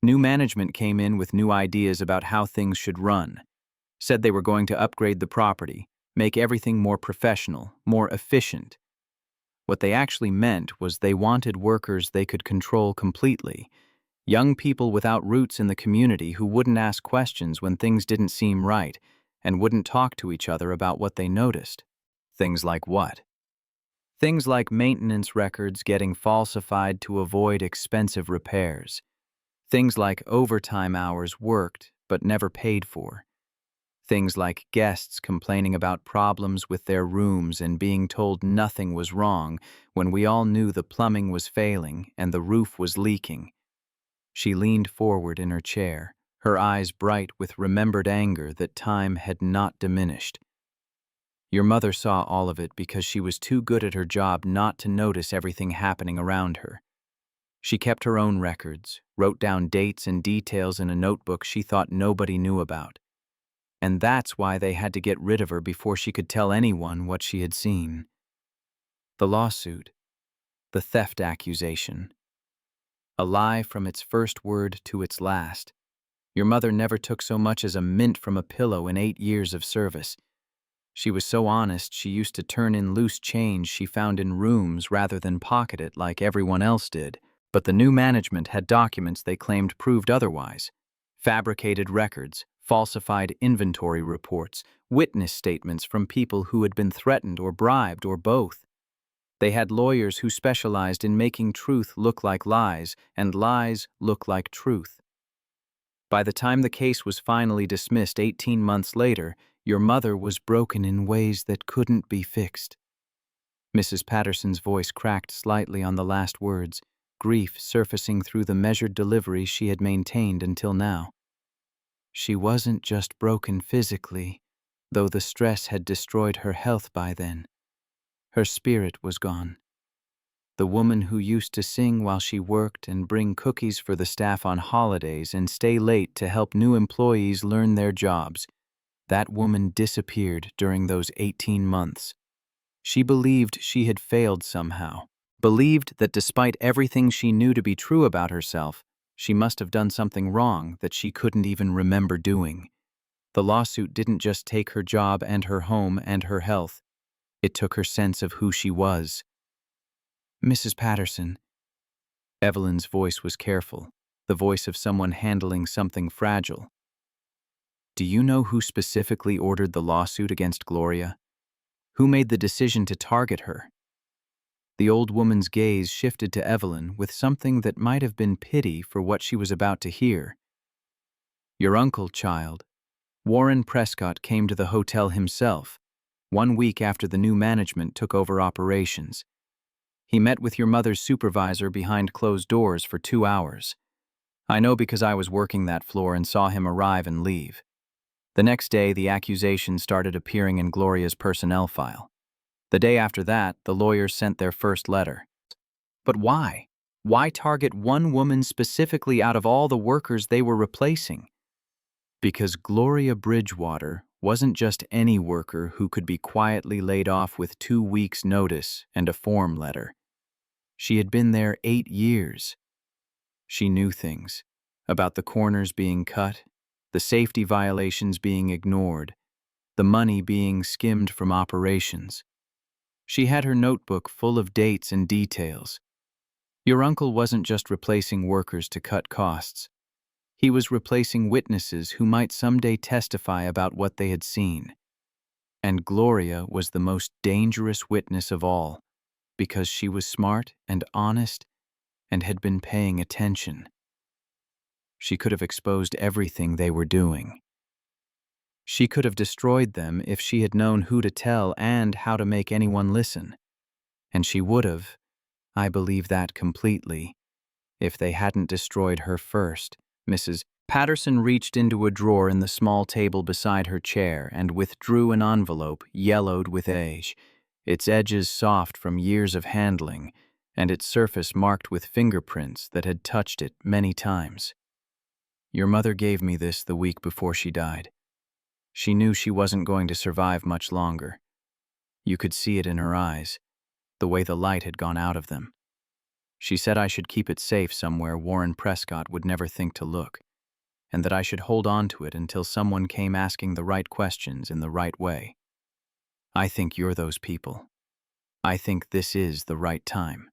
New management came in with new ideas about how things should run, said they were going to upgrade the property, make everything more professional, more efficient. What they actually meant was they wanted workers they could control completely, young people without roots in the community who wouldn't ask questions when things didn't seem right and wouldn't talk to each other about what they noticed. Things like what? Things like maintenance records getting falsified to avoid expensive repairs. Things like overtime hours worked but never paid for. Things like guests complaining about problems with their rooms and being told nothing was wrong when we all knew the plumbing was failing and the roof was leaking. She leaned forward in her chair, her eyes bright with remembered anger that time had not diminished. Your mother saw all of it because she was too good at her job not to notice everything happening around her. She kept her own records, wrote down dates and details in a notebook she thought nobody knew about. And that's why they had to get rid of her before she could tell anyone what she had seen. The lawsuit, the theft accusation. A lie from its first word to its last. Your mother never took so much as a mint from a pillow in 8 years of service. She was so honest she used to turn in loose change she found in rooms rather than pocket it like everyone else did. But the new management had documents they claimed proved otherwise. Fabricated records, falsified inventory reports, witness statements from people who had been threatened or bribed or both. They had lawyers who specialized in making truth look like lies and lies look like truth. By the time the case was finally dismissed 18 months later, your mother was broken in ways that couldn't be fixed. Mrs. Patterson's voice cracked slightly on the last words, grief surfacing through the measured delivery she had maintained until now. She wasn't just broken physically, though the stress had destroyed her health by then. Her spirit was gone. The woman who used to sing while she worked and bring cookies for the staff on holidays and stay late to help new employees learn their jobs, that woman disappeared during those 18 months. She believed she had failed somehow, believed that despite everything she knew to be true about herself, she must have done something wrong that she couldn't even remember doing. The lawsuit didn't just take her job and her home and her health. It took her sense of who she was. "Mrs. Patterson." Evelyn's voice was careful, the voice of someone handling something fragile. "Do you know who specifically ordered the lawsuit against Gloria? Who made the decision to target her?" The old woman's gaze shifted to Evelyn with something that might have been pity for what she was about to hear. "Your uncle, child. Warren Prescott came to the hotel himself, 1 week after the new management took over operations. He met with your mother's supervisor behind closed doors for 2 hours. I know because I was working that floor and saw him arrive and leave. The next day, the accusations started appearing in Gloria's personnel file. The day after that, the lawyers sent their first letter. But why? Why target one woman specifically out of all the workers they were replacing? Because Gloria Bridgewater wasn't just any worker who could be quietly laid off with 2 weeks' notice and a form letter. She had been there 8 years. She knew things about the corners being cut, the safety violations being ignored, the money being skimmed from operations. She had her notebook full of dates and details. Your uncle wasn't just replacing workers to cut costs. He was replacing witnesses who might someday testify about what they had seen. And Gloria was the most dangerous witness of all, because she was smart and honest and had been paying attention. She could have exposed everything they were doing. She could have destroyed them if she had known who to tell and how to make anyone listen. And she would have, I believe that completely, if they hadn't destroyed her first. Mrs. Patterson reached into a drawer in the small table beside her chair and withdrew an envelope yellowed with age, its edges soft from years of handling, and its surface marked with fingerprints that had touched it many times. "Your mother gave me this the week before she died. She knew she wasn't going to survive much longer. You could see it in her eyes, the way the light had gone out of them. She said I should keep it safe somewhere Warren Prescott would never think to look, and that I should hold on to it until someone came asking the right questions in the right way. I think you're those people. I think this is the right time."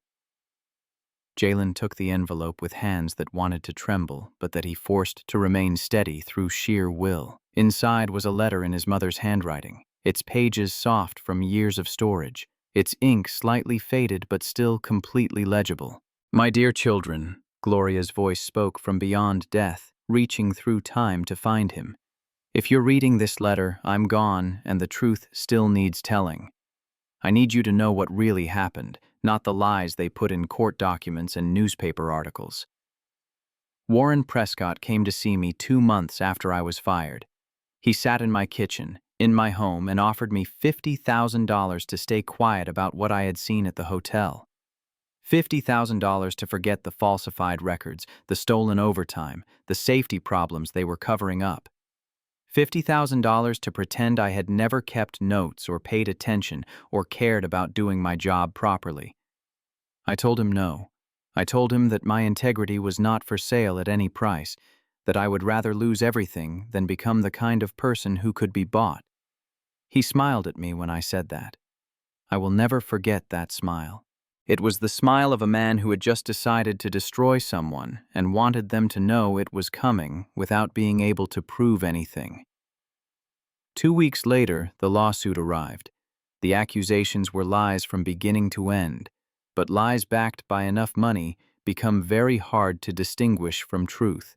Jalen took the envelope with hands that wanted to tremble, but that he forced to remain steady through sheer will. Inside was a letter in his mother's handwriting, its pages soft from years of storage, its ink slightly faded but still completely legible. "My dear children," Gloria's voice spoke from beyond death, reaching through time to find him. "If you're reading this letter, I'm gone, and the truth still needs telling. I need you to know what really happened, not the lies they put in court documents and newspaper articles. Warren Prescott came to see me 2 months after I was fired. He sat in my kitchen, in my home, and offered me $50,000 to stay quiet about what I had seen at the hotel. $50,000 to forget the falsified records, the stolen overtime, the safety problems they were covering up. $50,000 to pretend I had never kept notes or paid attention or cared about doing my job properly. I told him no. I told him that my integrity was not for sale at any price, that I would rather lose everything than become the kind of person who could be bought. He smiled at me when I said that. I will never forget that smile. It was the smile of a man who had just decided to destroy someone and wanted them to know it was coming without being able to prove anything. 2 weeks later, the lawsuit arrived. The accusations were lies from beginning to end, but lies backed by enough money become very hard to distinguish from truth.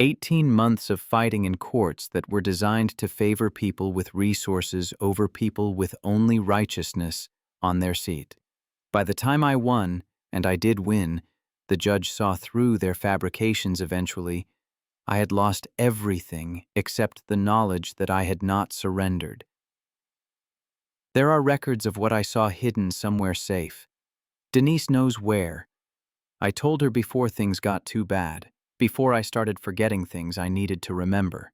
18 months of fighting in courts that were designed to favor people with resources over people with only righteousness on their seat. By the time I won, and I did win, the judge saw through their fabrications eventually. I had lost everything except the knowledge that I had not surrendered. There are records of what I saw hidden somewhere safe. Denise knows where. I told her before things got too bad, before I started forgetting things I needed to remember.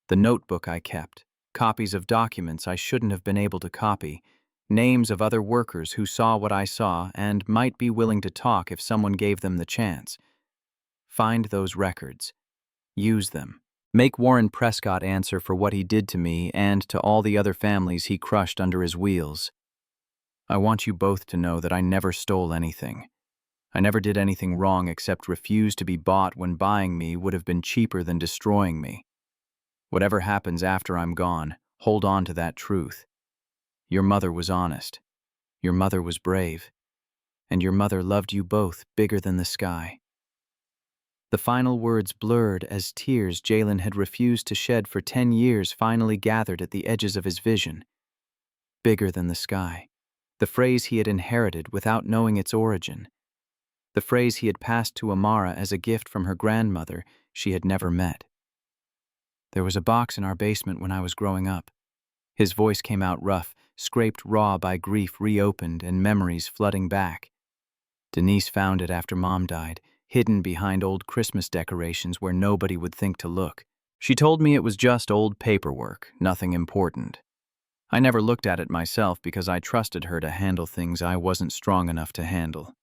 The notebook I kept, copies of documents I shouldn't have been able to copy, names of other workers who saw what I saw and might be willing to talk if someone gave them the chance. Find those records. Use them. Make Warren Prescott answer for what he did to me and to all the other families he crushed under his wheels. I want you both to know that I never stole anything. I never did anything wrong except refuse to be bought when buying me would have been cheaper than destroying me. Whatever happens after I'm gone, hold on to that truth. Your mother was honest. Your mother was brave. And your mother loved you both bigger than the sky. The final words blurred as tears Jalen had refused to shed for 10 years finally gathered at the edges of his vision. Bigger than the sky. The phrase he had inherited without knowing its origin. The phrase he had passed to Amara as a gift from her grandmother she had never met. There was a box in our basement when I was growing up. His voice came out rough, scraped raw by grief reopened and memories flooding back. Denise found it after Mom died, hidden behind old Christmas decorations where nobody would think to look. She told me it was just old paperwork, nothing important. I never looked at it myself because I trusted her to handle things I wasn't strong enough to handle.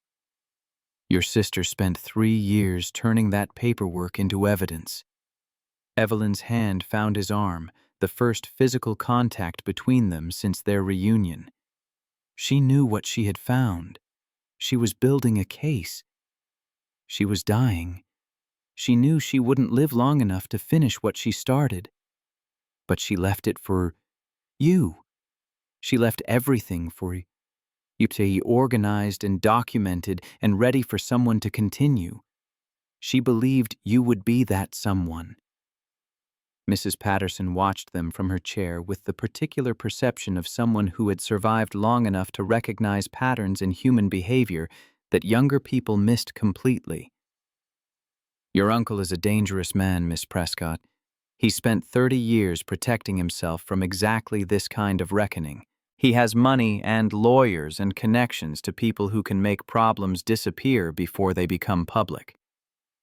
Your sister spent 3 years turning that paperwork into evidence. Evelyn's hand found his arm, the first physical contact between them since their reunion. She knew what she had found. She was building a case. She was dying. She knew she wouldn't live long enough to finish what she started. But she left it for you. She left everything for you to be organized and documented and ready for someone to continue. She believed you would be that someone. Mrs. Patterson watched them from her chair with the particular perception of someone who had survived long enough to recognize patterns in human behavior that younger people missed completely. Your uncle is a dangerous man, Miss Prescott. He spent 30 years protecting himself from exactly this kind of reckoning. He has money and lawyers and connections to people who can make problems disappear before they become public.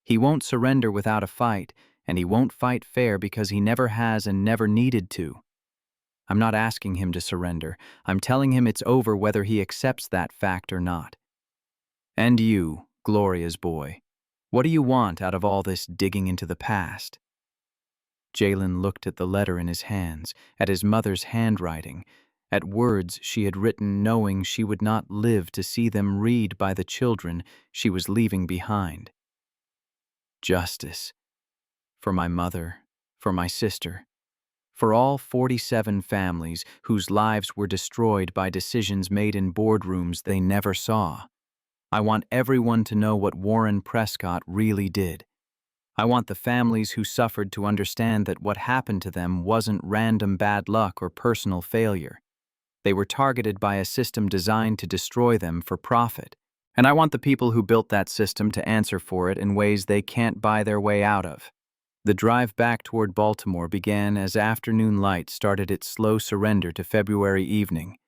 He won't surrender without a fight, and he won't fight fair because he never has and never needed to. I'm not asking him to surrender. I'm telling him it's over whether he accepts that fact or not. And you, Gloria's boy, what do you want out of all this digging into the past? Jalen looked at the letter in his hands, at his mother's handwriting, at words she had written knowing she would not live to see them read by the children she was leaving behind. Justice. For my mother, for my sister, for all 47 families whose lives were destroyed by decisions made in boardrooms they never saw. I want everyone to know what Warren Prescott really did. I want the families who suffered to understand that what happened to them wasn't random bad luck or personal failure. They were targeted by a system designed to destroy them for profit. And I want the people who built that system to answer for it in ways they can't buy their way out of. The drive back toward Baltimore began as afternoon light started its slow surrender to February evening.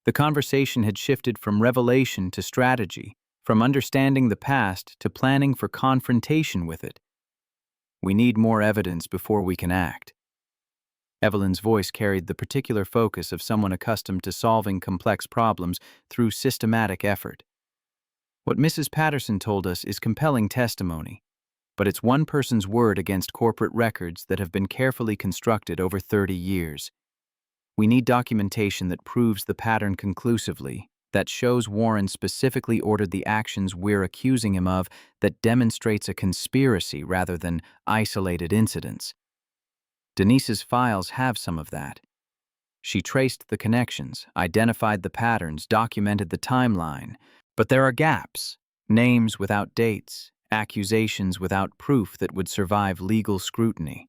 The conversation had shifted from revelation to strategy, from understanding the past to planning for confrontation with it. We need more evidence before we can act. Evelyn's voice carried the particular focus of someone accustomed to solving complex problems through systematic effort. What Mrs. Patterson told us is compelling testimony, but it's one person's word against corporate records that have been carefully constructed over 30 years. We need documentation that proves the pattern conclusively, that shows Warren specifically ordered the actions we're accusing him of, that demonstrates a conspiracy rather than isolated incidents. Denise's files have some of that. She traced the connections, identified the patterns, documented the timeline, but there are gaps, names without dates, accusations without proof that would survive legal scrutiny.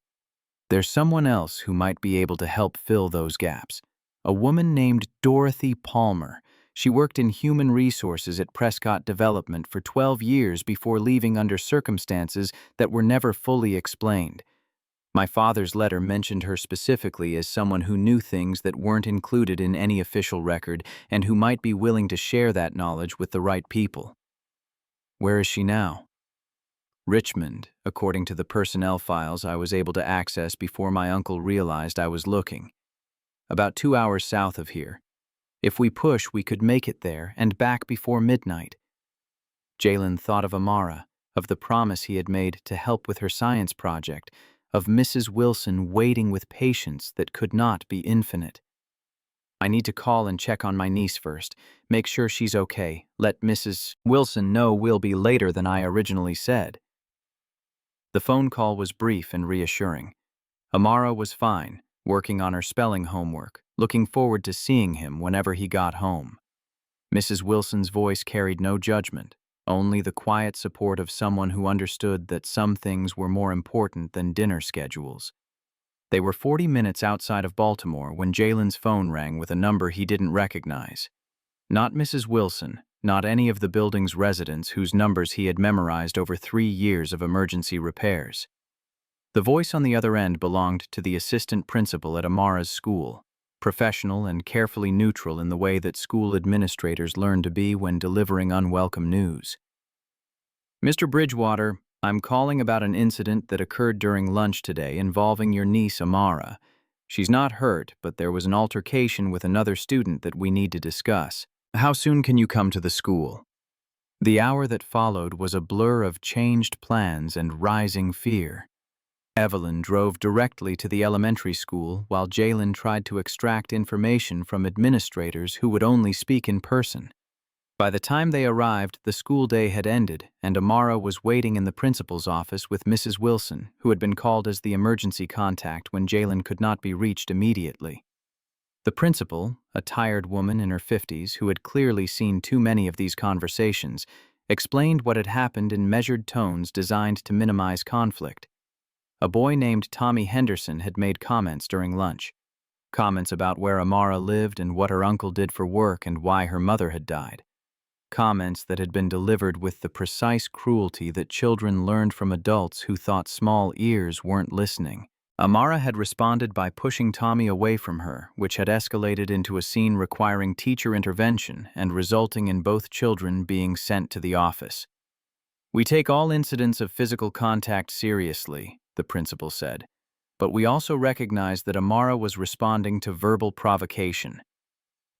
There's someone else who might be able to help fill those gaps. A woman named Dorothy Palmer. She worked in human resources at Prescott Development for 12 years before leaving under circumstances that were never fully explained. My father's letter mentioned her specifically as someone who knew things that weren't included in any official record and who might be willing to share that knowledge with the right people. Where is she now? Richmond, according to the personnel files I was able to access before my uncle realized I was looking. About 2 hours south of here. If we push, we could make it there and back before midnight. Jalen thought of Amara, of the promise he had made to help with her science project, of Mrs. Wilson waiting with patience that could not be infinite. I need to call and check on my niece first, make sure she's okay, let Mrs. Wilson know we'll be later than I originally said. The phone call was brief and reassuring. Amara was fine, working on her spelling homework, looking forward to seeing him whenever he got home. Mrs. Wilson's voice carried no judgment, only the quiet support of someone who understood that some things were more important than dinner schedules. They were 40 minutes outside of Baltimore when Jalen's phone rang with a number he didn't recognize. Not Mrs. Wilson, not any of the building's residents whose numbers he had memorized over 3 years of emergency repairs. The voice on the other end belonged to the assistant principal at Amara's school, professional and carefully neutral in the way that school administrators learn to be when delivering unwelcome news. Mr. Bridgewater, I'm calling about an incident that occurred during lunch today involving your niece Amara. She's not hurt, but there was an altercation with another student that we need to discuss. How soon can you come to the school? The hour that followed was a blur of changed plans and rising fear. Evelyn drove directly to the elementary school while Jalen tried to extract information from administrators who would only speak in person. By the time they arrived, the school day had ended, and Amara was waiting in the principal's office with Mrs. Wilson, who had been called as the emergency contact when Jalen could not be reached immediately. The principal, a tired woman in her 50s who had clearly seen too many of these conversations, explained what had happened in measured tones designed to minimize conflict. A boy named Tommy Henderson had made comments during lunch. Comments about where Amara lived and what her uncle did for work and why her mother had died. Comments that had been delivered with the precise cruelty that children learned from adults who thought small ears weren't listening. Amara had responded by pushing Tommy away from her, which had escalated into a scene requiring teacher intervention and resulting in both children being sent to the office. We take all incidents of physical contact seriously, the principal said, but we also recognize that Amara was responding to verbal provocation.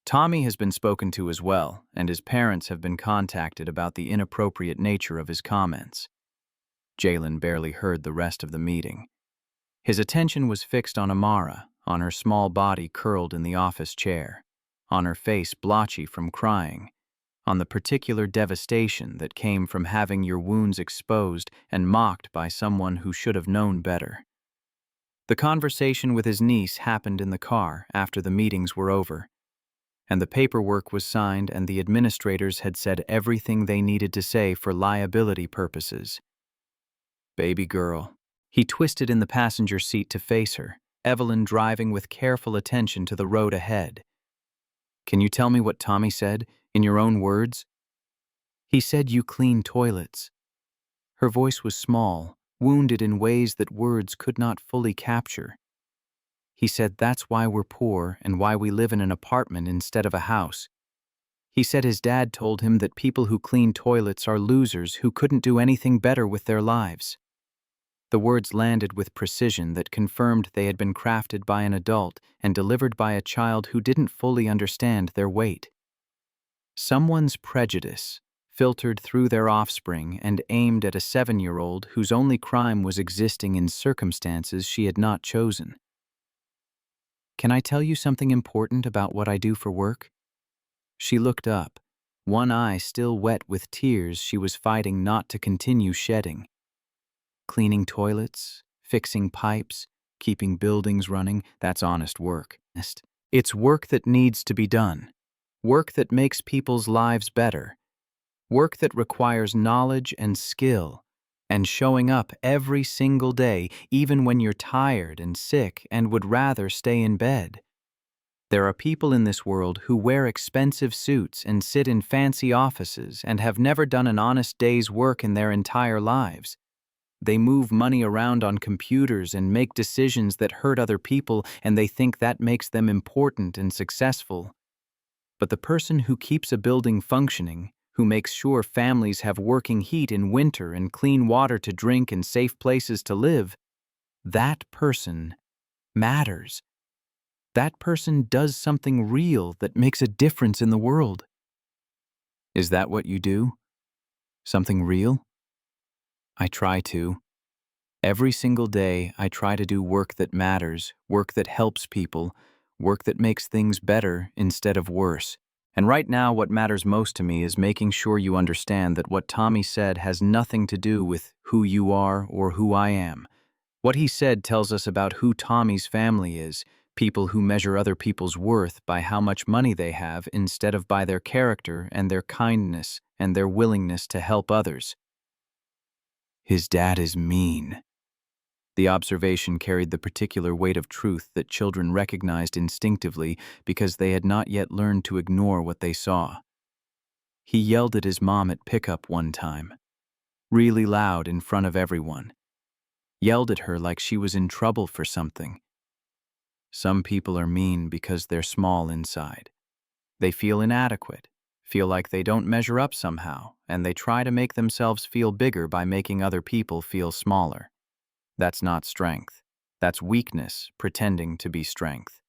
Tommy has been spoken to as well, and his parents have been contacted about the inappropriate nature of his comments. Jalen barely heard the rest of the meeting. His attention was fixed on Amara, on her small body curled in the office chair, on her face blotchy from crying, on the particular devastation that came from having your wounds exposed and mocked by someone who should have known better. The conversation with his niece happened in the car after the meetings were over, and the paperwork was signed and the administrators had said everything they needed to say for liability purposes. Baby girl. He twisted in the passenger seat to face her, Evelyn driving with careful attention to the road ahead. Can you tell me what Tommy said, in your own words? He said you clean toilets. Her voice was small, wounded in ways that words could not fully capture. He said that's why we're poor and why we live in an apartment instead of a house. He said his dad told him that people who clean toilets are losers who couldn't do anything better with their lives. The words landed with precision that confirmed they had been crafted by an adult and delivered by a child who didn't fully understand their weight. Someone's prejudice, filtered through their offspring and aimed at a 7-year-old whose only crime was existing in circumstances she had not chosen. Can I tell you something important about what I do for work? She looked up, one eye still wet with tears she was fighting not to continue shedding. Cleaning toilets, fixing pipes, keeping buildings running, that's honest work. It's work that needs to be done. Work that makes people's lives better. Work that requires knowledge and skill, and showing up every single day, even when you're tired and sick and would rather stay in bed. There are people in this world who wear expensive suits and sit in fancy offices and have never done an honest day's work in their entire lives. They move money around on computers and make decisions that hurt other people, and they think that makes them important and successful. But the person who keeps a building functioning, who makes sure families have working heat in winter and clean water to drink and safe places to live, that person matters. That person does something real that makes a difference in the world. Is that what you do? Something real? I try to. Every single day, I try to do work that matters, work that helps people, work that makes things better instead of worse. And right now, what matters most to me is making sure you understand that what Tommy said has nothing to do with who you are or who I am. What he said tells us about who Tommy's family is, people who measure other people's worth by how much money they have instead of by their character and their kindness and their willingness to help others. His dad is mean. The observation carried the particular weight of truth that children recognized instinctively because they had not yet learned to ignore what they saw. He yelled at his mom at pickup one time, really loud in front of everyone. Yelled at her like she was in trouble for something. Some people are mean because they're small inside. They feel inadequate, feel like they don't measure up somehow, and they try to make themselves feel bigger by making other people feel smaller. That's not strength. That's weakness pretending to be strength.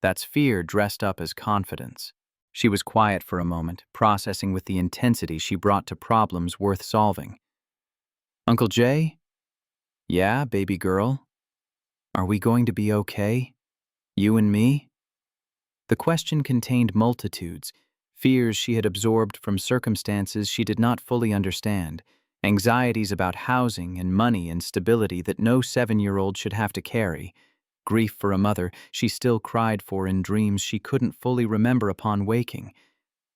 That's fear dressed up as confidence. She was quiet for a moment, processing with the intensity she brought to problems worth solving. Uncle Jay? Yeah, baby girl? Are we going to be okay? You and me? The question contained multitudes, fears she had absorbed from circumstances she did not fully understand, anxieties about housing and money and stability that no 7-year-old should have to carry, grief for a mother she still cried for in dreams she couldn't fully remember upon waking.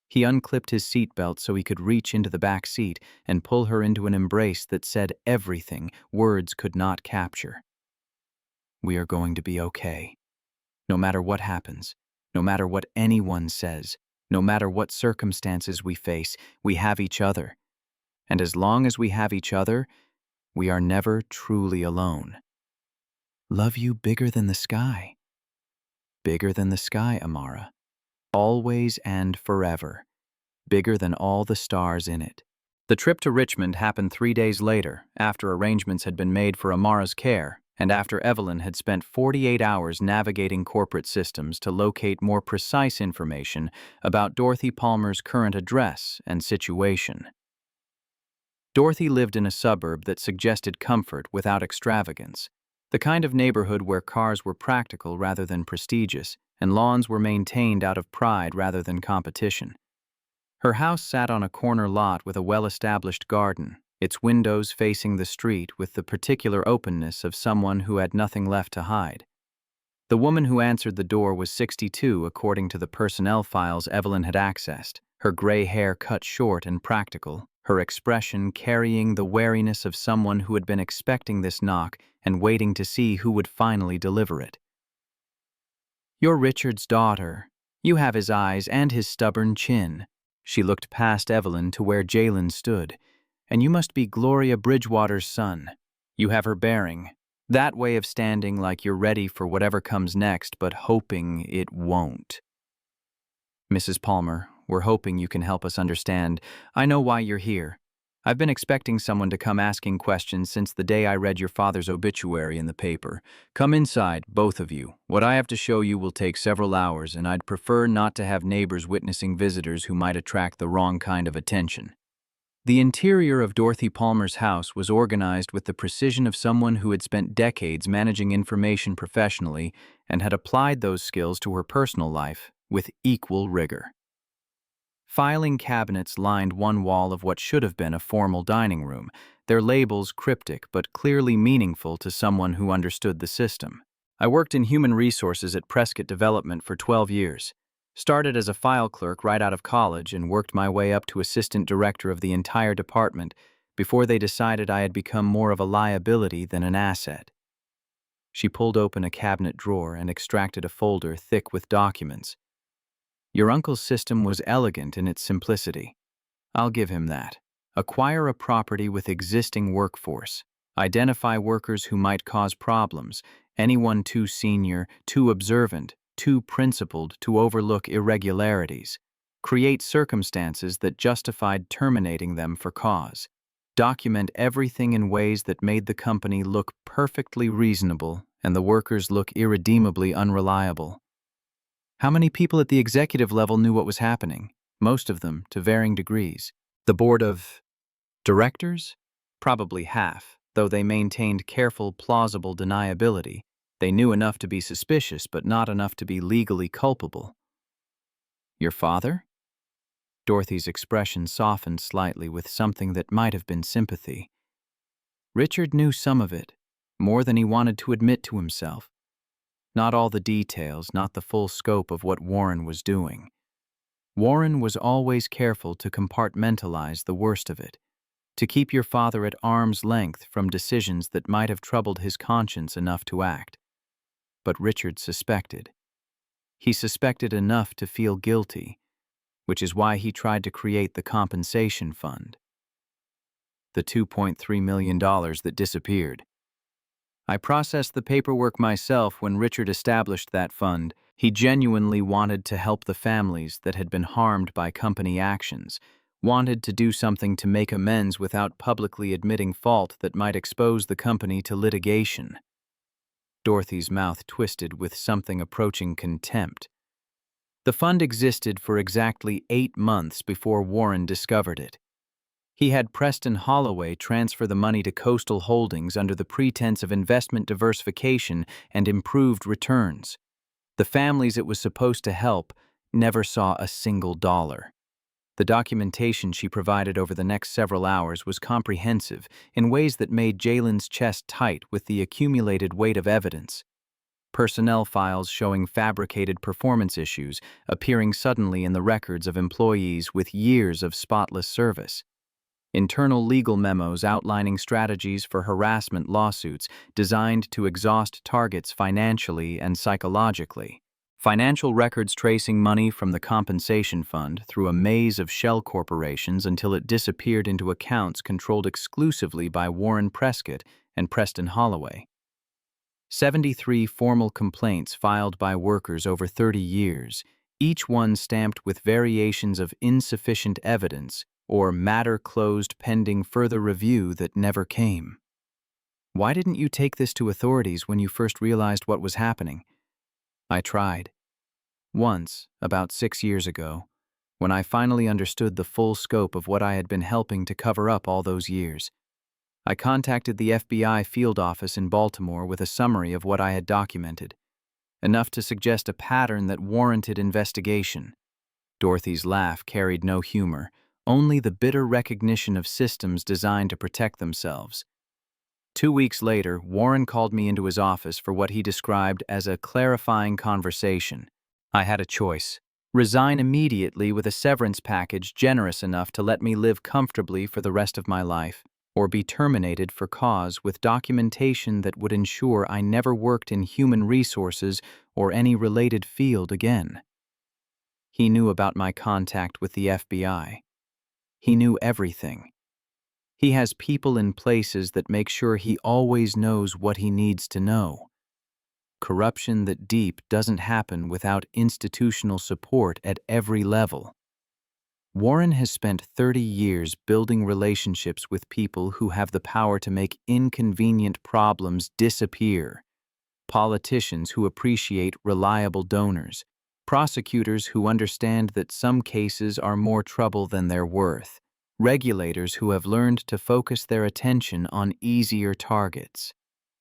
He unclipped his seatbelt so he could reach into the back seat and pull her into an embrace that said everything words could not capture. We are going to be okay. No matter what happens, no matter what anyone says, no matter what circumstances we face, we have each other. And as long as we have each other, we are never truly alone. Love you bigger than the sky. Bigger than the sky, Amara. Always and forever. Bigger than all the stars in it. The trip to Richmond happened 3 days later, after arrangements had been made for Amara's care, and after Evelyn had spent 48 hours navigating corporate systems to locate more precise information about Dorothy Palmer's current address and situation. Dorothy lived in a suburb that suggested comfort without extravagance, the kind of neighborhood where cars were practical rather than prestigious, and lawns were maintained out of pride rather than competition. Her house sat on a corner lot with a well-established garden, its windows facing the street with the particular openness of someone who had nothing left to hide. The woman who answered the door was 62 according to the personnel files Evelyn had accessed, her gray hair cut short and practical, her expression carrying the wariness of someone who had been expecting this knock and waiting to see who would finally deliver it. You're Richard's daughter. You have his eyes and his stubborn chin. She looked past Evelyn to where Jalen stood. And you must be Gloria Bridgewater's son. You have her bearing. That way of standing like you're ready for whatever comes next, but hoping it won't. Mrs. Palmer, we're hoping you can help us understand. I know why you're here. I've been expecting someone to come asking questions since the day I read your father's obituary in the paper. Come inside, both of you. What I have to show you will take several hours, and I'd prefer not to have neighbors witnessing visitors who might attract the wrong kind of attention. The interior of Dorothy Palmer's house was organized with the precision of someone who had spent decades managing information professionally and had applied those skills to her personal life with equal rigor. Filing cabinets lined one wall of what should have been a formal dining room, their labels cryptic but clearly meaningful to someone who understood the system. I worked in human resources at Prescott Development for 12 years. Started as a file clerk right out of college and worked my way up to assistant director of the entire department before they decided I had become more of a liability than an asset. She pulled open a cabinet drawer and extracted a folder thick with documents. Your uncle's system was elegant in its simplicity. I'll give him that. Acquire a property with existing workforce. Identify workers who might cause problems, anyone too senior, too observant, too principled to overlook irregularities. Create circumstances that justified terminating them for cause. Document everything in ways that made the company look perfectly reasonable and the workers look irredeemably unreliable. How many people at the executive level knew what was happening? Most of them, to varying degrees. The board of directors? Probably half, though they maintained careful, plausible deniability. They knew enough to be suspicious, but not enough to be legally culpable. Your father? Dorothy's expression softened slightly with something that might have been sympathy. Richard knew some of it, more than he wanted to admit to himself. Not all the details, not the full scope of what Warren was doing. Warren was always careful to compartmentalize the worst of it, to keep your father at arm's length from decisions that might have troubled his conscience enough to act. But Richard suspected. He suspected enough to feel guilty, which is why he tried to create the compensation fund. The $2.3 million that disappeared. I processed the paperwork myself when Richard established that fund. He genuinely wanted to help the families that had been harmed by company actions, wanted to do something to make amends without publicly admitting fault that might expose the company to litigation. Dorothy's mouth twisted with something approaching contempt. The fund existed for exactly 8 months before Warren discovered it. He had Preston Holloway transfer the money to Coastal Holdings under the pretense of investment diversification and improved returns. The families it was supposed to help never saw a single dollar. The documentation she provided over the next several hours was comprehensive in ways that made Jalen's chest tight with the accumulated weight of evidence. Personnel files showing fabricated performance issues appearing suddenly in the records of employees with years of spotless service. Internal legal memos outlining strategies for harassment lawsuits designed to exhaust targets financially and psychologically. Financial records tracing money from the compensation fund through a maze of shell corporations until it disappeared into accounts controlled exclusively by Warren Prescott and Preston Holloway. 73 formal complaints filed by workers over 30 years, each one stamped with variations of insufficient evidence or matter closed pending further review that never came. Why didn't you take this to authorities when you first realized what was happening? I tried. Once, about 6 years ago, when I finally understood the full scope of what I had been helping to cover up all those years. I contacted the FBI field office in Baltimore with a summary of what I had documented, enough to suggest a pattern that warranted investigation. Dorothy's laugh carried no humor, only the bitter recognition of systems designed to protect themselves. 2 weeks later, Warren called me into his office for what he described as a clarifying conversation. I had a choice: resign immediately with a severance package generous enough to let me live comfortably for the rest of my life, or be terminated for cause with documentation that would ensure I never worked in human resources or any related field again. He knew about my contact with the FBI. He knew everything. He has people in places that make sure he always knows what he needs to know. Corruption that deep doesn't happen without institutional support at every level. Warren has spent 30 years building relationships with people who have the power to make inconvenient problems disappear. Politicians who appreciate reliable donors. Prosecutors who understand that some cases are more trouble than they're worth. Regulators who have learned to focus their attention on easier targets.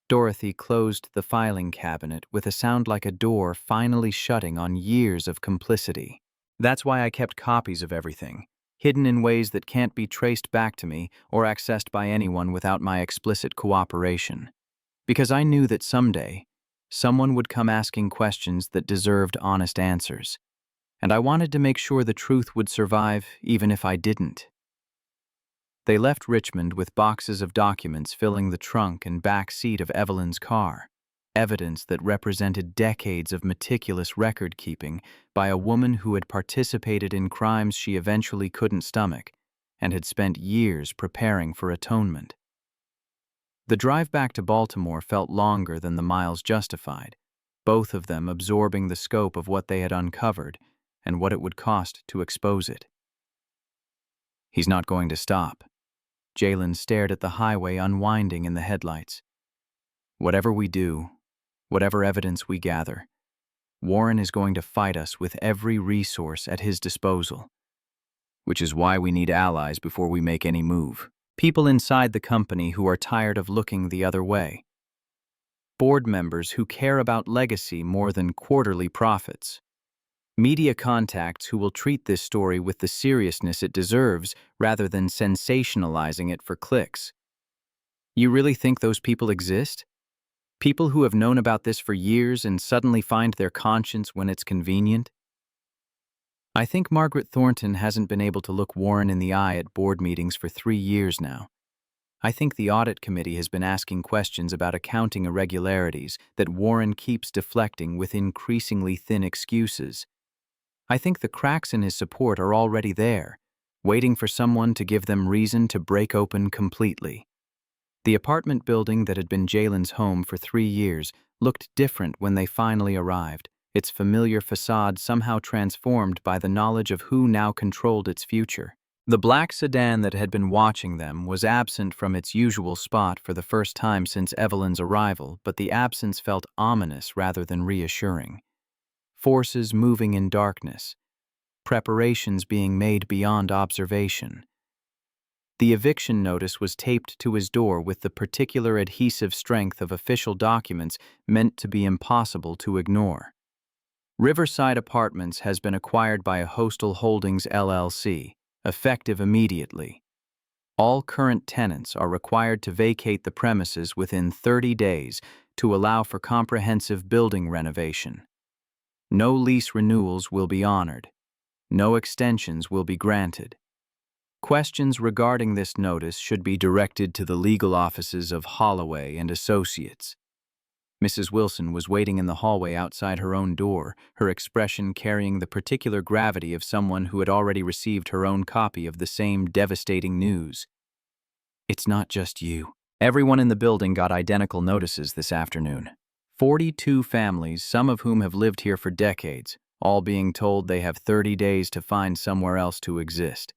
Dorothy closed the filing cabinet with a sound like a door finally shutting on years of complicity. That's why I kept copies of everything, hidden in ways that can't be traced back to me or accessed by anyone without my explicit cooperation. Because I knew that someday, someone would come asking questions that deserved honest answers. And I wanted to make sure the truth would survive even if I didn't. They left Richmond with boxes of documents filling the trunk and back seat of Evelyn's car, evidence that represented decades of meticulous record-keeping by a woman who had participated in crimes she eventually couldn't stomach and had spent years preparing for atonement. The drive back to Baltimore felt longer than the miles justified, both of them absorbing the scope of what they had uncovered and what it would cost to expose it. He's not going to stop. Jalen stared at the highway unwinding in the headlights. Whatever we do, whatever evidence we gather, Warren is going to fight us with every resource at his disposal. Which is why we need allies before we make any move. People inside the company who are tired of looking the other way. Board members who care about legacy more than quarterly profits. Media contacts who will treat this story with the seriousness it deserves rather than sensationalizing it for clicks. You really think those people exist? People who have known about this for years and suddenly find their conscience when it's convenient? I think Margaret Thornton hasn't been able to look Warren in the eye at board meetings for 3 years now. I think the audit committee has been asking questions about accounting irregularities that Warren keeps deflecting with increasingly thin excuses. I think the cracks in his support are already there, waiting for someone to give them reason to break open completely. The apartment building that had been Jalen's home for 3 years looked different when they finally arrived, its familiar facade somehow transformed by the knowledge of who now controlled its future. The black sedan that had been watching them was absent from its usual spot for the first time since Evelyn's arrival, but the absence felt ominous rather than reassuring. Forces moving in darkness, preparations being made beyond observation. The eviction notice was taped to his door with the particular adhesive strength of official documents meant to be impossible to ignore. Riverside Apartments has been acquired by a Hostel Holdings LLC, effective immediately. All current tenants are required to vacate the premises within 30 days to allow for comprehensive building renovation. No lease renewals will be honored. No extensions will be granted. Questions regarding this notice should be directed to the legal offices of Holloway and Associates. Mrs. Wilson was waiting in the hallway outside her own door, her expression carrying the particular gravity of someone who had already received her own copy of the same devastating news. It's not just you. Everyone in the building got identical notices this afternoon. 42 families, some of whom have lived here for decades, all being told they have 30 days to find somewhere else to exist.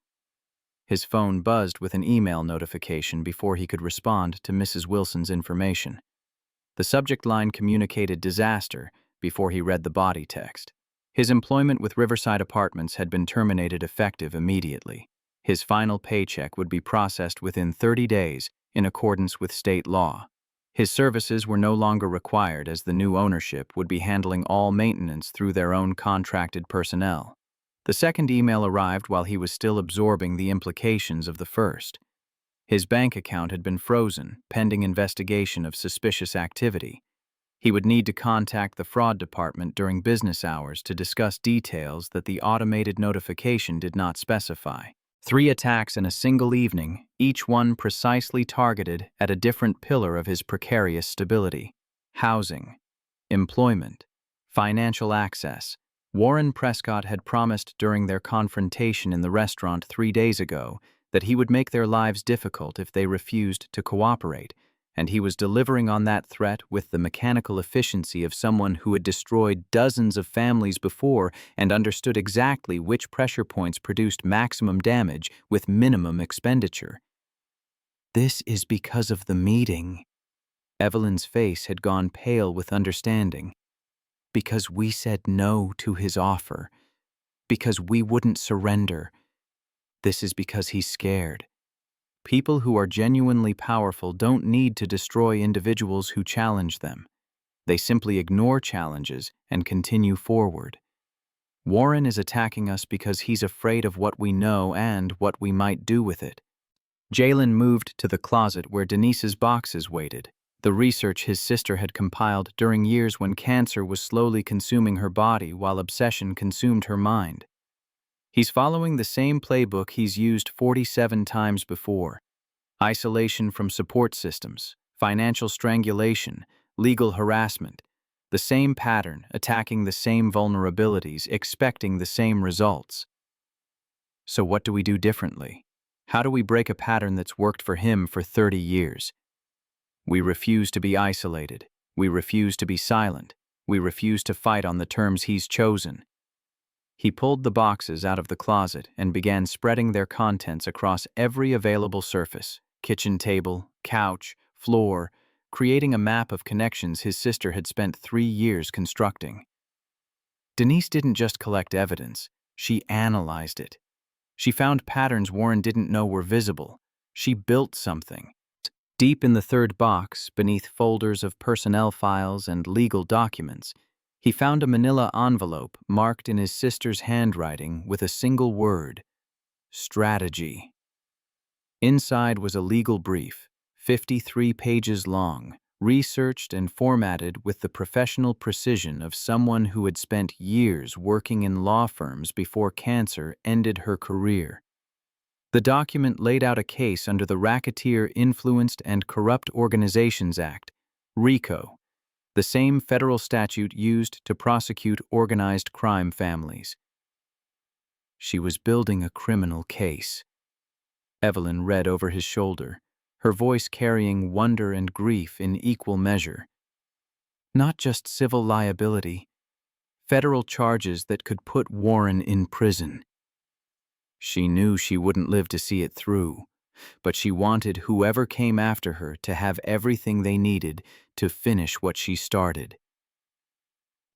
His phone buzzed with an email notification before he could respond to Mrs. Wilson's information. The subject line communicated disaster before he read the body text. His employment with Riverside Apartments had been terminated effective immediately. His final paycheck would be processed within 30 days in accordance with state law. His services were no longer required as the new ownership would be handling all maintenance through their own contracted personnel. The second email arrived while he was still absorbing the implications of the first. His bank account had been frozen, pending investigation of suspicious activity. He would need to contact the fraud department during business hours to discuss details that the automated notification did not specify. 3 attacks in a single evening, each one precisely targeted at a different pillar of his precarious stability: housing, employment, financial access. Warren Prescott had promised during their confrontation in the restaurant 3 days ago that he would make their lives difficult if they refused to cooperate, and he was delivering on that threat with the mechanical efficiency of someone who had destroyed dozens of families before and understood exactly which pressure points produced maximum damage with minimum expenditure. This is because of the meeting. Evelyn's face had gone pale with understanding. Because we said no to his offer. Because we wouldn't surrender. This is because he's scared. People who are genuinely powerful don't need to destroy individuals who challenge them. They simply ignore challenges and continue forward. Warren is attacking us because he's afraid of what we know and what we might do with it. Jalen moved to the closet where Denise's boxes waited, the research his sister had compiled during years when cancer was slowly consuming her body while obsession consumed her mind. He's following the same playbook he's used 47 times before: isolation from support systems, financial strangulation, legal harassment. The same pattern, attacking the same vulnerabilities, expecting the same results. So what do we do differently? How do we break a pattern that's worked for him for 30 years? We refuse to be isolated. We refuse to be silent. We refuse to fight on the terms he's chosen. He pulled the boxes out of the closet and began spreading their contents across every available surface: kitchen table, couch, floor, creating a map of connections his sister had spent 3 years constructing. Denise didn't just collect evidence, she analyzed it. She found patterns Warren didn't know were visible. She built something. Deep in the third box, beneath folders of personnel files and legal documents, he found a manila envelope marked in his sister's handwriting with a single word: strategy. Inside was a legal brief, 53 pages long, researched and formatted with the professional precision of someone who had spent years working in law firms before cancer ended her career. The document laid out a case under the Racketeer Influenced and Corrupt Organizations Act, RICO, the same federal statute used to prosecute organized crime families. She was building a criminal case. Evelyn read over his shoulder, her voice carrying wonder and grief in equal measure. Not just civil liability, federal charges that could put Warren in prison. She knew she wouldn't live to see it through, but she wanted whoever came after her to have everything they needed to finish what she started.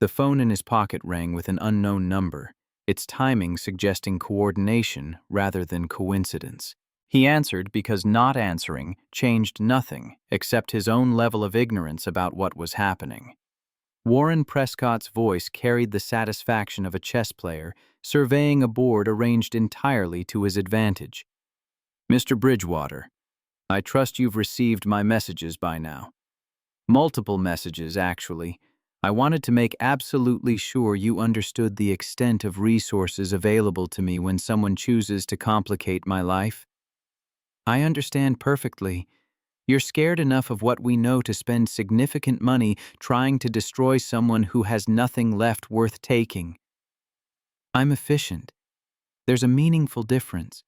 The phone in his pocket rang with an unknown number, its timing suggesting coordination rather than coincidence. He answered because not answering changed nothing except his own level of ignorance about what was happening. Warren Prescott's voice carried the satisfaction of a chess player surveying a board arranged entirely to his advantage. "Mr. Bridgewater, I trust you've received my messages by now. Multiple messages, actually. I wanted to make absolutely sure you understood the extent of resources available to me when someone chooses to complicate my life. I understand perfectly. You're scared enough of what we know to spend significant money trying to destroy someone who has nothing left worth taking. I'm efficient. There's a meaningful difference.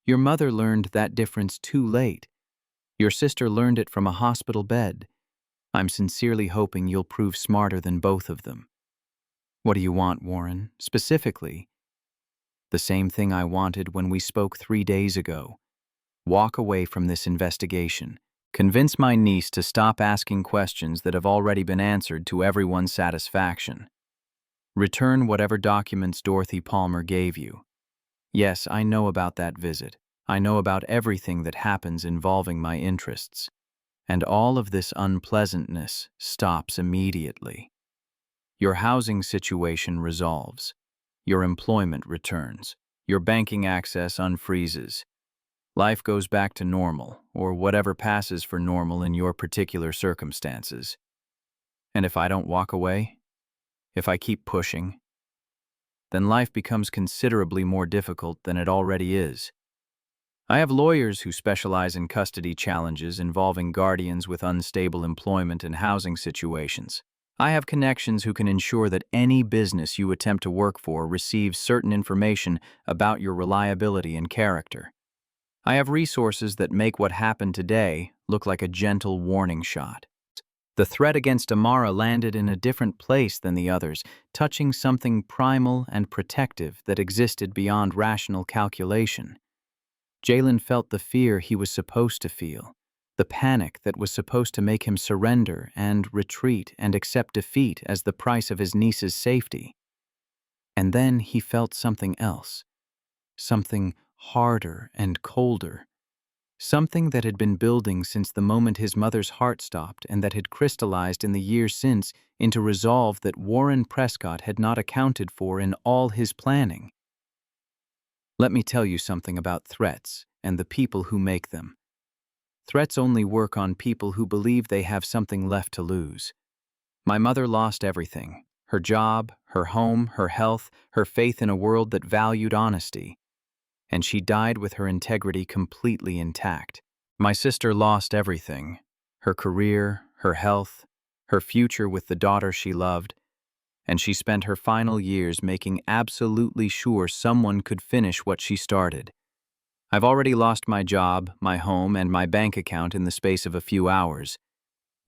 Your mother learned that difference too late. Your sister learned it from a hospital bed. I'm sincerely hoping you'll prove smarter than both of them. What do you want, Warren, specifically?" "The same thing I wanted when we spoke 3 days ago. Walk away from this investigation. Convince my niece to stop asking questions that have already been answered to everyone's satisfaction. Return whatever documents Dorothy Palmer gave you. Yes, I know about that visit. I know about everything that happens involving my interests. And all of this unpleasantness stops immediately. Your housing situation resolves. Your employment returns. Your banking access unfreezes. Life goes back to normal, or whatever passes for normal in your particular circumstances. And if I don't walk away, if I keep pushing, then life becomes considerably more difficult than it already is. I have lawyers who specialize in custody challenges involving guardians with unstable employment and housing situations. I have connections who can ensure that any business you attempt to work for receives certain information about your reliability and character. I have resources that make what happened today look like a gentle warning shot. The threat against Amara landed in a different place than the others, touching something primal and protective that existed beyond rational calculation. Jalen felt the fear he was supposed to feel, the panic that was supposed to make him surrender and retreat and accept defeat as the price of his niece's safety. And then he felt something else, something harder and colder, something that had been building since the moment his mother's heart stopped and that had crystallized in the years since into resolve that Warren Prescott had not accounted for in all his planning. Let me tell you something about threats and the people who make them. Threats only work on people who believe they have something left to lose. My mother lost everything: her job, her home, her health, her faith in a world that valued honesty. And she died with her integrity completely intact. My sister lost everything: her career, her health, her future with the daughter she loved, and she spent her final years making absolutely sure someone could finish what she started. I've already lost my job, my home, and my bank account in the space of a few hours.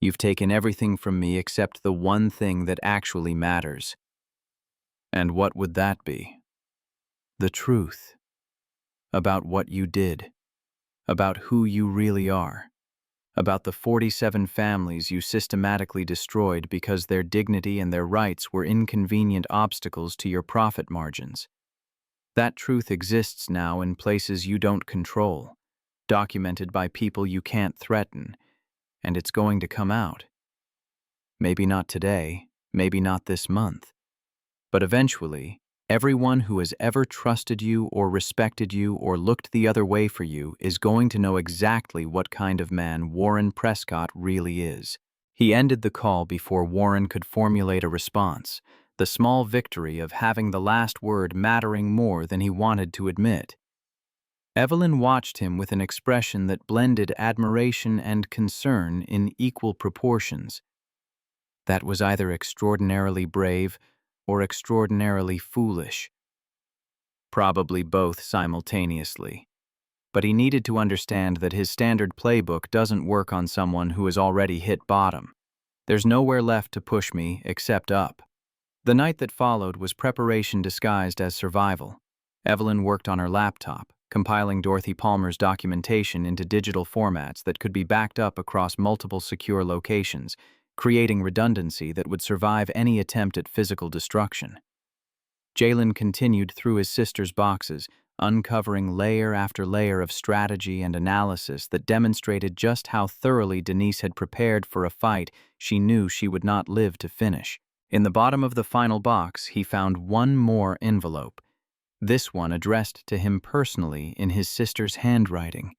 You've taken everything from me except the one thing that actually matters. And what would that be? The truth. About what you did. About who you really are. About the 47 families you systematically destroyed because their dignity and their rights were inconvenient obstacles to your profit margins. That truth exists now in places you don't control, documented by people you can't threaten, and it's going to come out. Maybe not today, maybe not this month, but eventually, everyone who has ever trusted you or respected you or looked the other way for you is going to know exactly what kind of man Warren Prescott really is. He ended the call before Warren could formulate a response, the small victory of having the last word mattering more than he wanted to admit. Evelyn watched him with an expression that blended admiration and concern in equal proportions. That was either extraordinarily brave or extraordinarily foolish. Probably both simultaneously. But he needed to understand that his standard playbook doesn't work on someone who has already hit bottom. There's nowhere left to push me except up. The night that followed was preparation disguised as survival. Evelyn worked on her laptop, compiling Dorothy Palmer's documentation into digital formats that could be backed up across multiple secure locations, creating redundancy that would survive any attempt at physical destruction. Jalen continued through his sister's boxes, uncovering layer after layer of strategy and analysis that demonstrated just how thoroughly Denise had prepared for a fight she knew she would not live to finish. In the bottom of the final box, he found one more envelope, this one addressed to him personally in his sister's handwriting.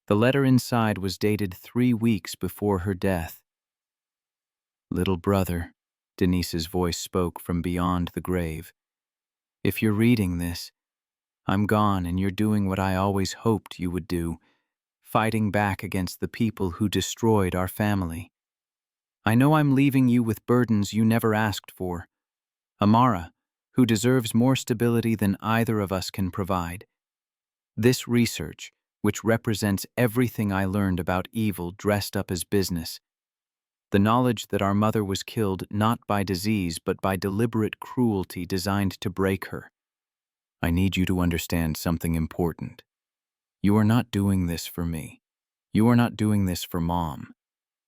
The letter inside was dated 3 weeks before her death. "Little brother," Denise's voice spoke from beyond the grave. "If you're reading this, I'm gone and you're doing what I always hoped you would do, fighting back against the people who destroyed our family. I know I'm leaving you with burdens you never asked for. Amara, who deserves more stability than either of us can provide. This research, which represents everything I learned about evil dressed up as business, the knowledge that our mother was killed not by disease but by deliberate cruelty designed to break her. I need you to understand something important. You are not doing this for me. You are not doing this for Mom.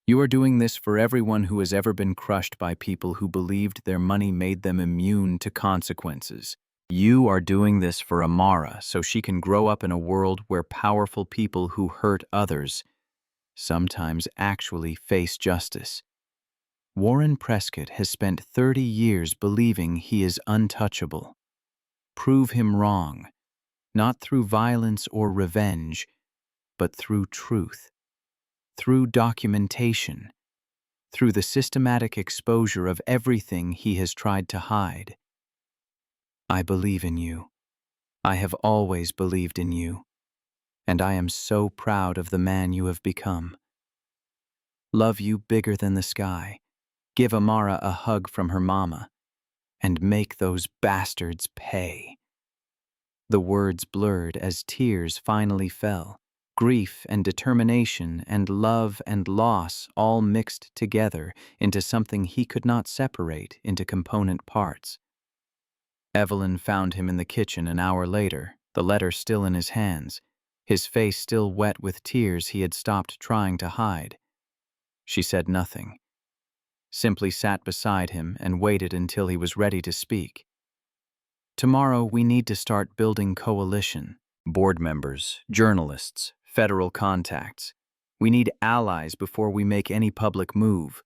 You are doing this for everyone who has ever been crushed by people who believed their money made them immune to consequences. You are doing this for Amara so she can grow up in a world where powerful people who hurt others sometimes actually face justice. Warren Prescott has spent 30 years believing he is untouchable. Prove him wrong, not through violence or revenge, but through truth, through documentation, through the systematic exposure of everything he has tried to hide. I believe in you. I have always believed in you, and I am so proud of the man you have become. Love you bigger than the sky. Give Amara a hug from her mama, and make those bastards pay." The words blurred as tears finally fell. Grief and determination and love and loss all mixed together into something he could not separate into component parts. Evelyn found him in the kitchen an hour later, the letter still in his hands, his face still wet with tears he had stopped trying to hide. She said nothing, simply sat beside him and waited until he was ready to speak. "Tomorrow we need to start building coalition. Board members, journalists, federal contacts. We need allies before we make any public move.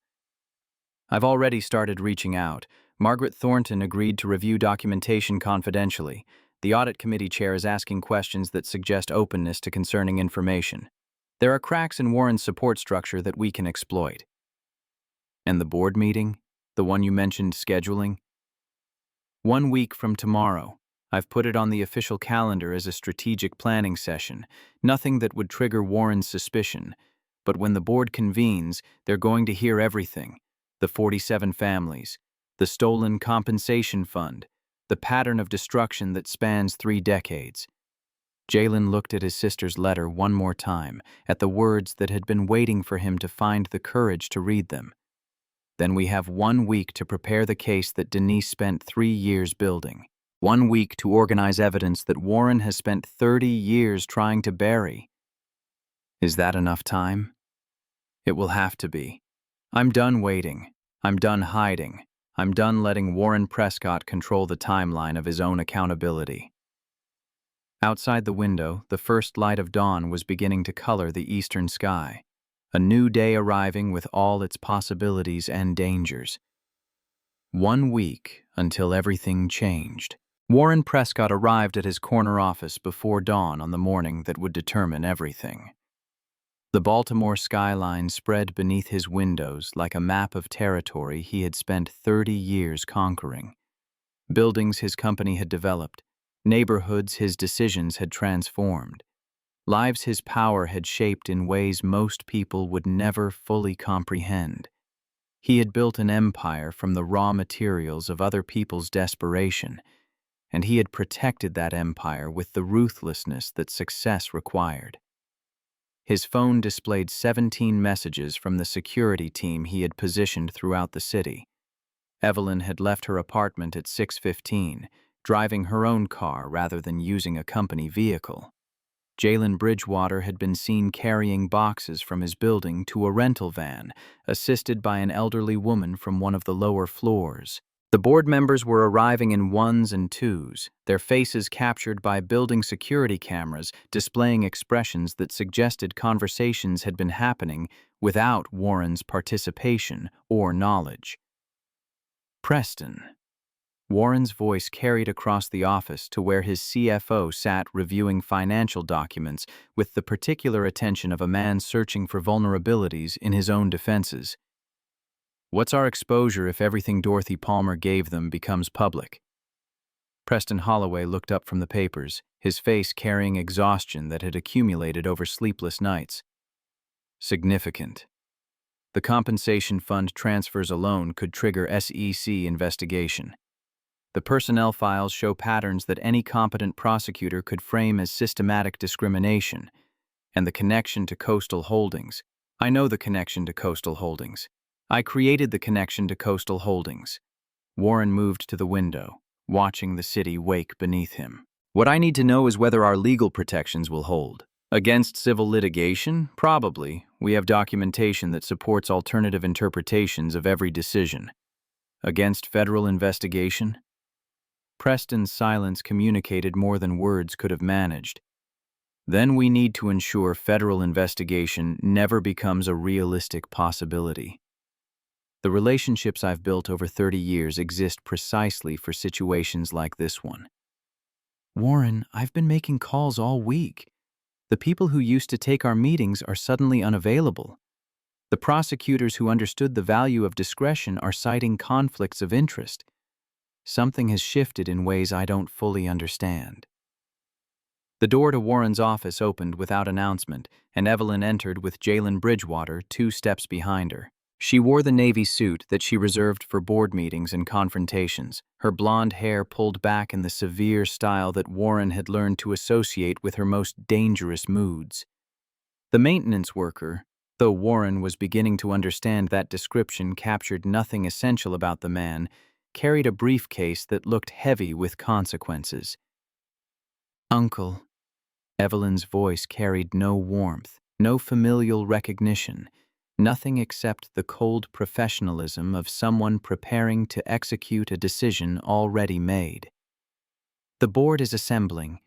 I've already started reaching out. Margaret Thornton agreed to review documentation confidentially. The audit committee chair is asking questions that suggest openness to concerning information. There are cracks in Warren's support structure that we can exploit." "And the board meeting? The one you mentioned scheduling?" "1 week from tomorrow. I've put it on the official calendar as a strategic planning session, nothing that would trigger Warren's suspicion. But when the board convenes, they're going to hear everything. The 47 families, the stolen compensation fund, the pattern of destruction that spans 3 decades. Jalen looked at his sister's letter one more time, at the words that had been waiting for him to find the courage to read them. Then we have 1 week to prepare the case that Denise spent 3 years building. 1 week to organize evidence that Warren has spent 30 years trying to bury. Is that enough time? It will have to be. I'm done waiting. I'm done hiding. I'm done letting Warren Prescott control the timeline of his own accountability. Outside the window, the first light of dawn was beginning to color the eastern sky, a new day arriving with all its possibilities and dangers. 1 week until everything changed. Warren Prescott arrived at his corner office before dawn on the morning that would determine everything. The Baltimore skyline spread beneath his windows like a map of territory he had spent 30 years conquering. Buildings his company had developed, neighborhoods his decisions had transformed, lives his power had shaped in ways most people would never fully comprehend. He had built an empire from the raw materials of other people's desperation, and he had protected that empire with the ruthlessness that success required. His phone displayed 17 messages from the security team he had positioned throughout the city. Evelyn had left her apartment at 6:15, driving her own car rather than using a company vehicle. Jalen Bridgewater had been seen carrying boxes from his building to a rental van, assisted by an elderly woman from one of the lower floors. The board members were arriving in ones and twos, their faces captured by building security cameras displaying expressions that suggested conversations had been happening without Warren's participation or knowledge. Preston. Warren's voice carried across the office to where his CFO sat reviewing financial documents with the particular attention of a man searching for vulnerabilities in his own defenses. What's our exposure if everything Dorothy Palmer gave them becomes public? Preston Holloway looked up from the papers, his face carrying exhaustion that had accumulated over sleepless nights. Significant. The compensation fund transfers alone could trigger SEC investigation. The personnel files show patterns that any competent prosecutor could frame as systematic discrimination, and the connection to Coastal Holdings. I know the connection to Coastal Holdings. I created the connection to Coastal Holdings. Warren moved to the window, watching the city wake beneath him. What I need to know is whether our legal protections will hold. Against civil litigation? Probably. We have documentation that supports alternative interpretations of every decision. Against federal investigation? Preston's silence communicated more than words could have managed. Then we need to ensure federal investigation never becomes a realistic possibility. The relationships I've built over 30 years exist precisely for situations like this one. Warren, I've been making calls all week. The people who used to take our meetings are suddenly unavailable. The prosecutors who understood the value of discretion are citing conflicts of interest. Something has shifted in ways I don't fully understand. The door to Warren's office opened without announcement, and Evelyn entered with Jalen Bridgewater 2 steps behind her. She wore the navy suit that she reserved for board meetings and confrontations, her blonde hair pulled back in the severe style that Warren had learned to associate with her most dangerous moods. The maintenance worker, though Warren was beginning to understand that description captured nothing essential about the man, carried a briefcase that looked heavy with consequences. "Uncle." Evelyn's voice carried no warmth, no familial recognition. Nothing except the cold professionalism of someone preparing to execute a decision already made. "The board is assembling.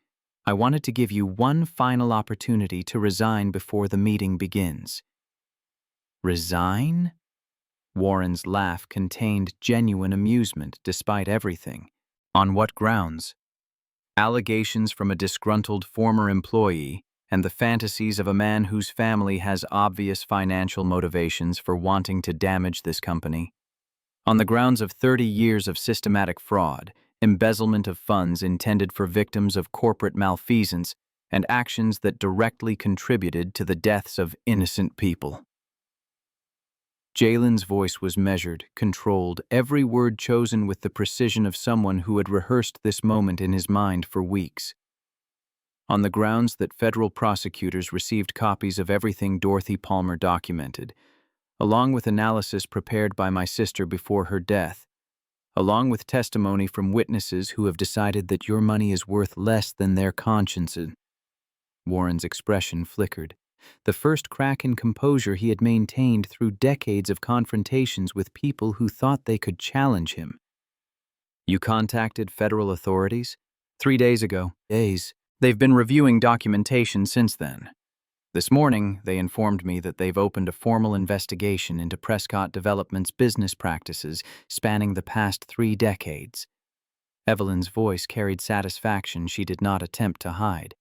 I wanted to give you one final opportunity to resign before the meeting begins." Resign? Warren's laugh contained genuine amusement despite everything. On what grounds? Allegations from a disgruntled former employee and the fantasies of a man whose family has obvious financial motivations for wanting to damage this company. On the grounds of 30 years of systematic fraud, embezzlement of funds intended for victims of corporate malfeasance, and actions that directly contributed to the deaths of innocent people. Jalen's voice was measured, controlled, every word chosen with the precision of someone who had rehearsed this moment in his mind for weeks. On the grounds that federal prosecutors received copies of everything Dorothy Palmer documented, along with analysis prepared by my sister before her death, along with testimony from witnesses who have decided that your money is worth less than their consciences. Warren's expression flickered. the first crack in composure he had maintained through decades of confrontations with people who thought they could challenge him. "You contacted federal authorities?" "3 days ago." "Days." "They've been reviewing documentation since then." "This morning, they informed me that they've opened a formal investigation into Prescott Development's business practices spanning the past 3 decades. Evelyn's voice carried satisfaction she did not attempt to hide.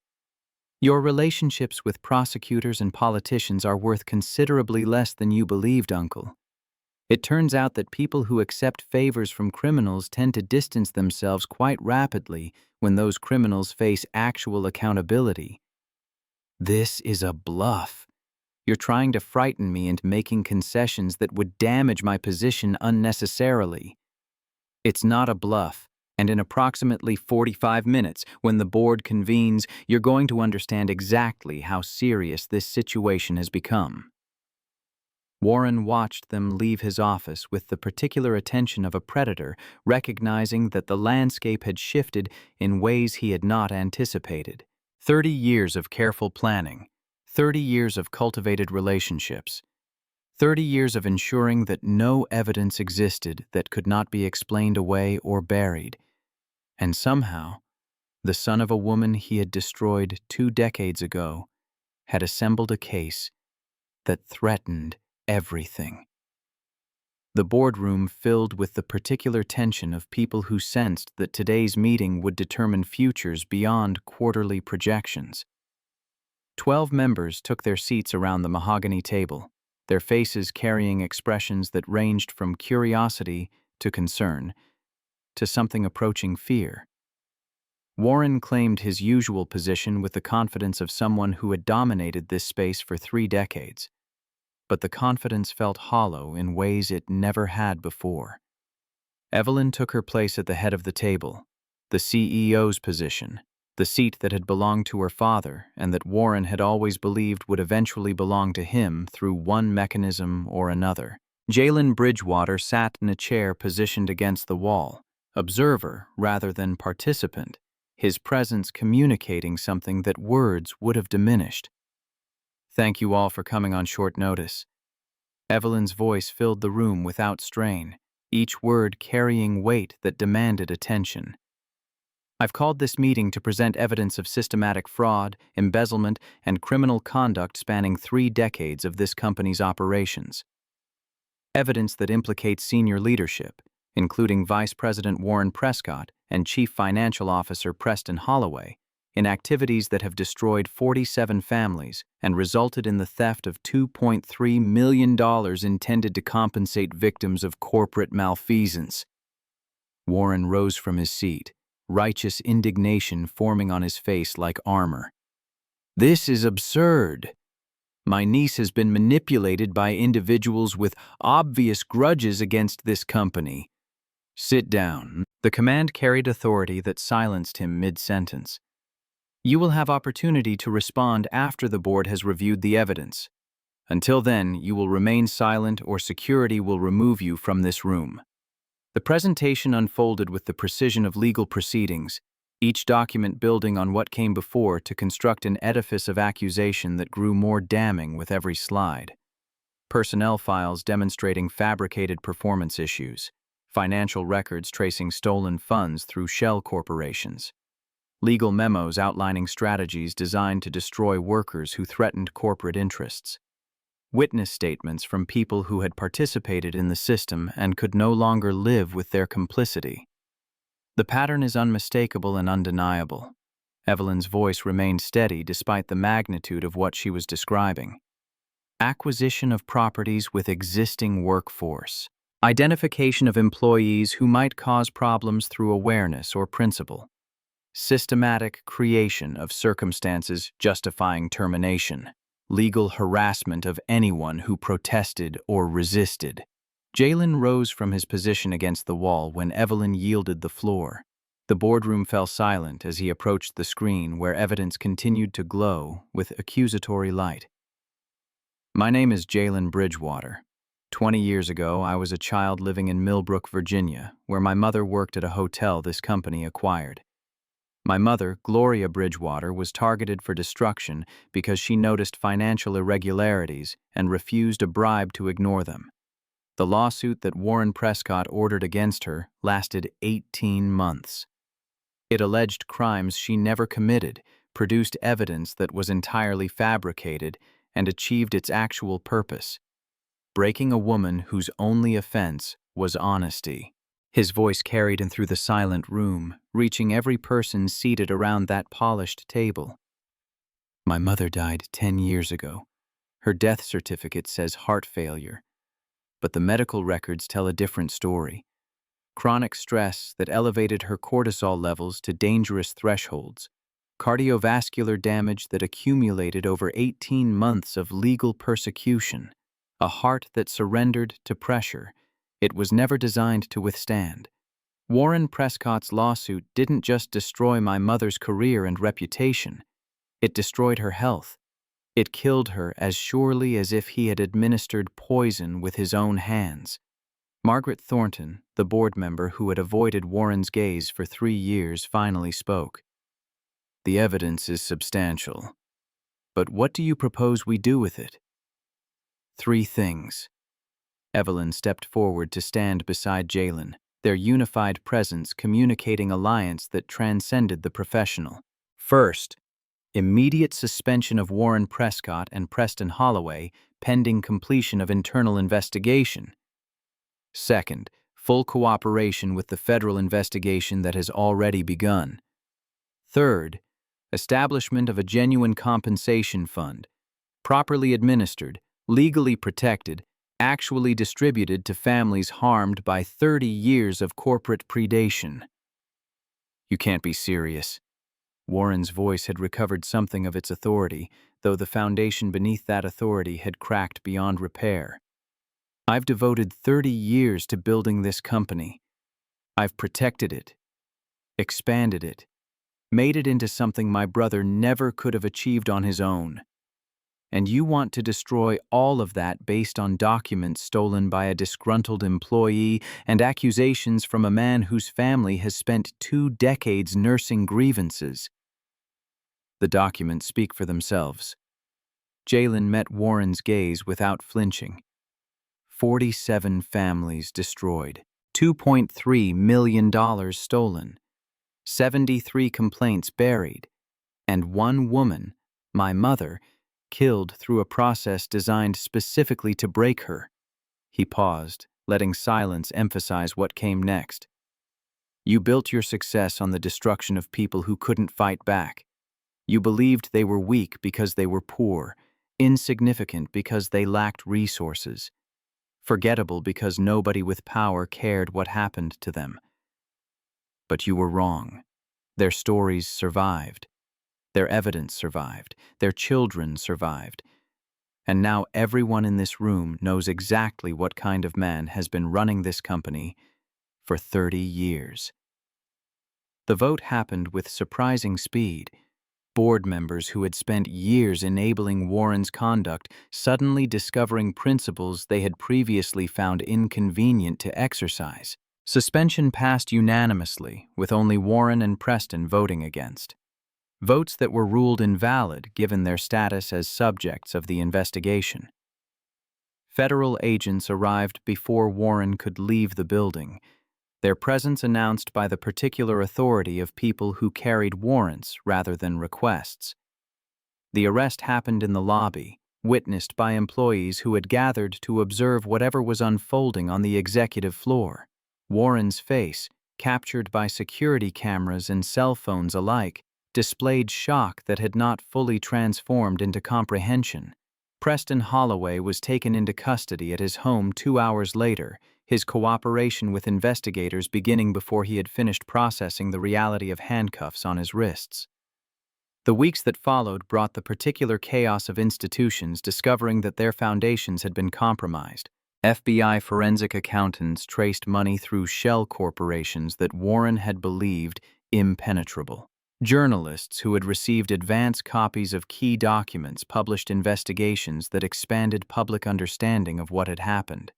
"Your relationships with prosecutors and politicians are worth considerably less than you believed, Uncle. It turns out that people who accept favors from criminals tend to distance themselves quite rapidly when those criminals face actual accountability." "This is a bluff. You're trying to frighten me into making concessions that would damage my position unnecessarily." "It's not a bluff, and in approximately 45 minutes, when the board convenes, you're going to understand exactly how serious this situation has become." Warren watched them leave his office with the particular attention of a predator, recognizing that the landscape had shifted in ways he had not anticipated. 30 years of careful planning, 30 years of cultivated relationships, 30 years of ensuring that no evidence existed that could not be explained away or buried. And somehow, the son of a woman he had destroyed 2 decades ago had assembled a case that threatened everything. The boardroom filled with the particular tension of people who sensed that today's meeting would determine futures beyond quarterly projections. 12 members took their seats around the mahogany table, their faces carrying expressions that ranged from curiosity to concern to something approaching fear. Warren claimed his usual position with the confidence of someone who had dominated this space for 3 decades. But the confidence felt hollow in ways it never had before. Evelyn took her place at the head of the table, the CEO's position, the seat that had belonged to her father and that Warren had always believed would eventually belong to him through one mechanism or another. Jalen Bridgewater sat in a chair positioned against the wall, observer rather than participant, his presence communicating something that words would have diminished. "Thank you all for coming on short notice." Evelyn's voice filled the room without strain, each word carrying weight that demanded attention. "I've called this meeting to present evidence of systematic fraud, embezzlement, and criminal conduct spanning 3 decades of this company's operations. Evidence that implicates senior leadership, including Vice President Warren Prescott and Chief Financial Officer Preston Holloway, in activities that have destroyed 47 families and resulted in the theft of $2.3 million intended to compensate victims of corporate malfeasance." Warren rose from his seat, righteous indignation forming on his face like armor. "This is absurd. My niece has been manipulated by individuals with obvious grudges against this company." "Sit down." The command carried authority that silenced him mid-sentence. "You will have opportunity to respond after the board has reviewed the evidence. Until then, you will remain silent or security will remove you from this room." The presentation unfolded with the precision of legal proceedings, each document building on what came before to construct an edifice of accusation that grew more damning with every slide. Personnel files demonstrating fabricated performance issues, financial records tracing stolen funds through shell corporations, legal memos outlining strategies designed to destroy workers who threatened corporate interests, witness statements from people who had participated in the system and could no longer live with their complicity. The pattern is unmistakable and undeniable. Evelyn's voice remained steady despite the magnitude of what she was describing. Acquisition of properties with existing workforce. Identification of employees who might cause problems through awareness or principle. Systematic creation of circumstances justifying termination. Legal harassment of anyone who protested or resisted. Jalen rose from his position against the wall when Evelyn yielded the floor. The boardroom fell silent as he approached the screen where evidence continued to glow with accusatory light. "My name is Jalen Bridgewater. 20 years ago, I was a child living in Millbrook, Virginia, where my mother worked at a hotel this company acquired. My mother, Gloria Bridgewater, was targeted for destruction because she noticed financial irregularities and refused a bribe to ignore them. The lawsuit that Warren Prescott ordered against her lasted 18 months. It alleged crimes she never committed, produced evidence that was entirely fabricated, and achieved its actual purpose: breaking a woman whose only offense was honesty. His voice carried in through the silent room, reaching every person seated around that polished table. My mother died 10 years ago. Her death certificate says heart failure, but the medical records tell a different story. Chronic stress that elevated her cortisol levels to dangerous thresholds, cardiovascular damage that accumulated over 18 months of legal persecution, a heart that surrendered to pressure it was never designed to withstand. Warren Prescott's lawsuit didn't just destroy my mother's career and reputation, it destroyed her health. It killed her as surely as if he had administered poison with his own hands. Margaret Thornton, the board member who had avoided Warren's gaze for 3 years, finally spoke. "The evidence is substantial. But what do you propose we do with it?" "3 things." Evelyn stepped forward to stand beside Jalen, their unified presence communicating alliance that transcended the professional. First, immediate suspension of Warren Prescott and Preston Holloway pending completion of internal investigation. Second, full cooperation with the federal investigation that has already begun. Third, establishment of a genuine compensation fund, properly administered, legally protected, actually distributed to families harmed by 30 years of corporate predation. "You can't be serious." Warren's voice had recovered something of its authority, though the foundation beneath that authority had cracked beyond repair. "I've devoted 30 years to building this company. I've protected it, expanded it, made it into something my brother never could have achieved on his own. And you want to destroy all of that based on documents stolen by a disgruntled employee and accusations from a man whose family has spent 2 decades nursing grievances." The documents speak for themselves. Jalen met Warren's gaze without flinching. 47 families destroyed, $2.3 million stolen, 73 complaints buried, and 1 woman, my mother, killed through a process designed specifically to break her. He paused, letting silence emphasize what came next. "You built your success on the destruction of people who couldn't fight back. You believed they were weak because they were poor, insignificant because they lacked resources, forgettable because nobody with power cared what happened to them. But you were wrong. Their stories survived. Their evidence survived. Their children survived. And now everyone in this room knows exactly what kind of man has been running this company for 30 years. The vote happened with surprising speed. Board members who had spent years enabling Warren's conduct suddenly discovering principles they had previously found inconvenient to exercise. Suspension passed unanimously, with only Warren and Preston voting against. Votes that were ruled invalid given their status as subjects of the investigation. Federal agents arrived before Warren could leave the building, their presence announced by the particular authority of people who carried warrants rather than requests. The arrest happened in the lobby, witnessed by employees who had gathered to observe whatever was unfolding on the executive floor. Warren's face, captured by security cameras and cell phones alike, displayed shock that had not fully transformed into comprehension. Preston Holloway was taken into custody at his home 2 hours later, his cooperation with investigators beginning before he had finished processing the reality of handcuffs on his wrists. The weeks that followed brought the particular chaos of institutions discovering that their foundations had been compromised. FBI forensic accountants traced money through shell corporations that Warren had believed impenetrable. Journalists who had received advance copies of key documents published investigations that expanded public understanding of what had happened.